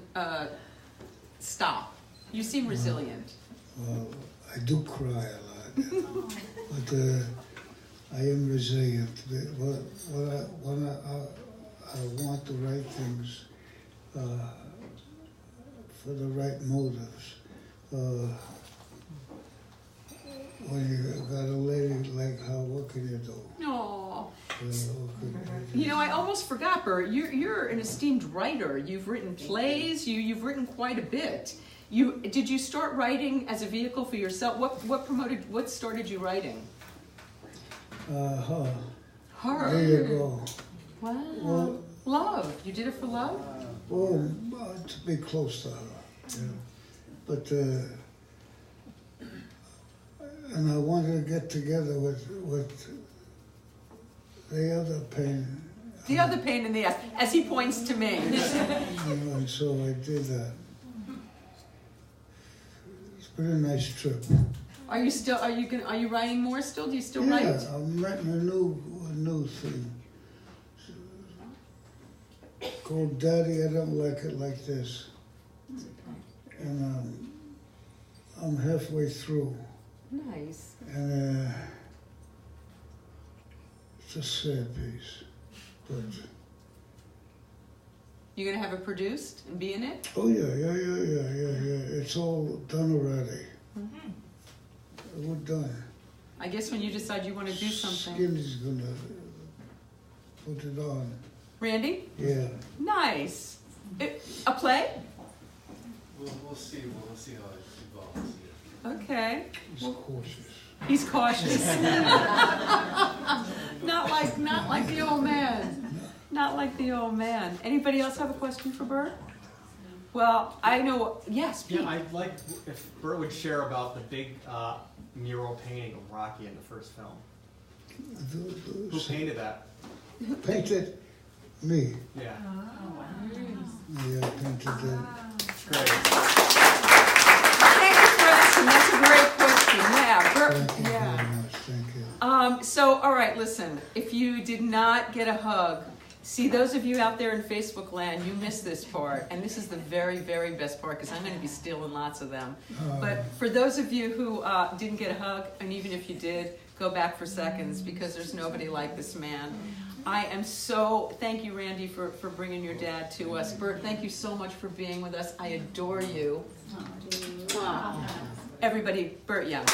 A: stop. You seem resilient.
J: Well, I do cry a lot, but I am resilient. When I want the right things for the right motives. When you got a lady like her, what can you do?
A: Aww. You know, I almost forgot, Burt. You're an esteemed writer. You've written plays. You've written quite a bit. Did you start writing as a vehicle for yourself? What started you writing?
J: Her.
A: Her.
J: There you go.
A: Wow.
J: Well,
A: love. You did it for love?
J: Well, to be close to her. Yeah. But and I wanted to get together with the other pain.
A: The other pain in the ass, as he points to me.
J: And so I did that. It's been a nice trip.
A: Are you writing more still? Do you still write?
J: Yeah, I'm writing a new thing. Called Daddy, I Don't Like It Like This. And I'm halfway through.
A: Nice.
J: And it's a sad piece. But
A: you gonna have it produced and be in it?
J: oh yeah. It's all done already.
A: Mm-hmm.
J: We're done.
A: I guess when you decide you want to do something.
J: Skinny's gonna put it on.
A: Randy?
J: Yeah.
A: Nice. A play?
M: We'll see. We'll see how it evolves. Yeah.
A: Okay.
J: He's cautious.
A: He's cautious. Not like the old man. Not like the old man. Anybody else have a question for Burt? Well, I know. Yes, Pete.
B: Yeah, I'd like if Burt would share about the big mural painting of Rocky in the first film. Who painted that?
J: Painted me.
B: Yeah.
A: Oh, wow.
J: Yeah, I painted that.
B: Great.
A: Thank you for asking. That's a great question. Yeah, Burt.
J: Thank you
A: Yeah.
J: very much. Thank you.
A: So, all right, listen. If you did not get a hug, see, those of you out there in Facebook land, you missed this part. And this is the very, very best part because I'm going to be stealing lots of them. But for those of you who didn't get a hug, and even if you did, go back for seconds because there's nobody like this man. I am thank you, Randy, for bringing your dad to us. Burt, thank you so much for being with us. I adore you. Everybody, Burt Young.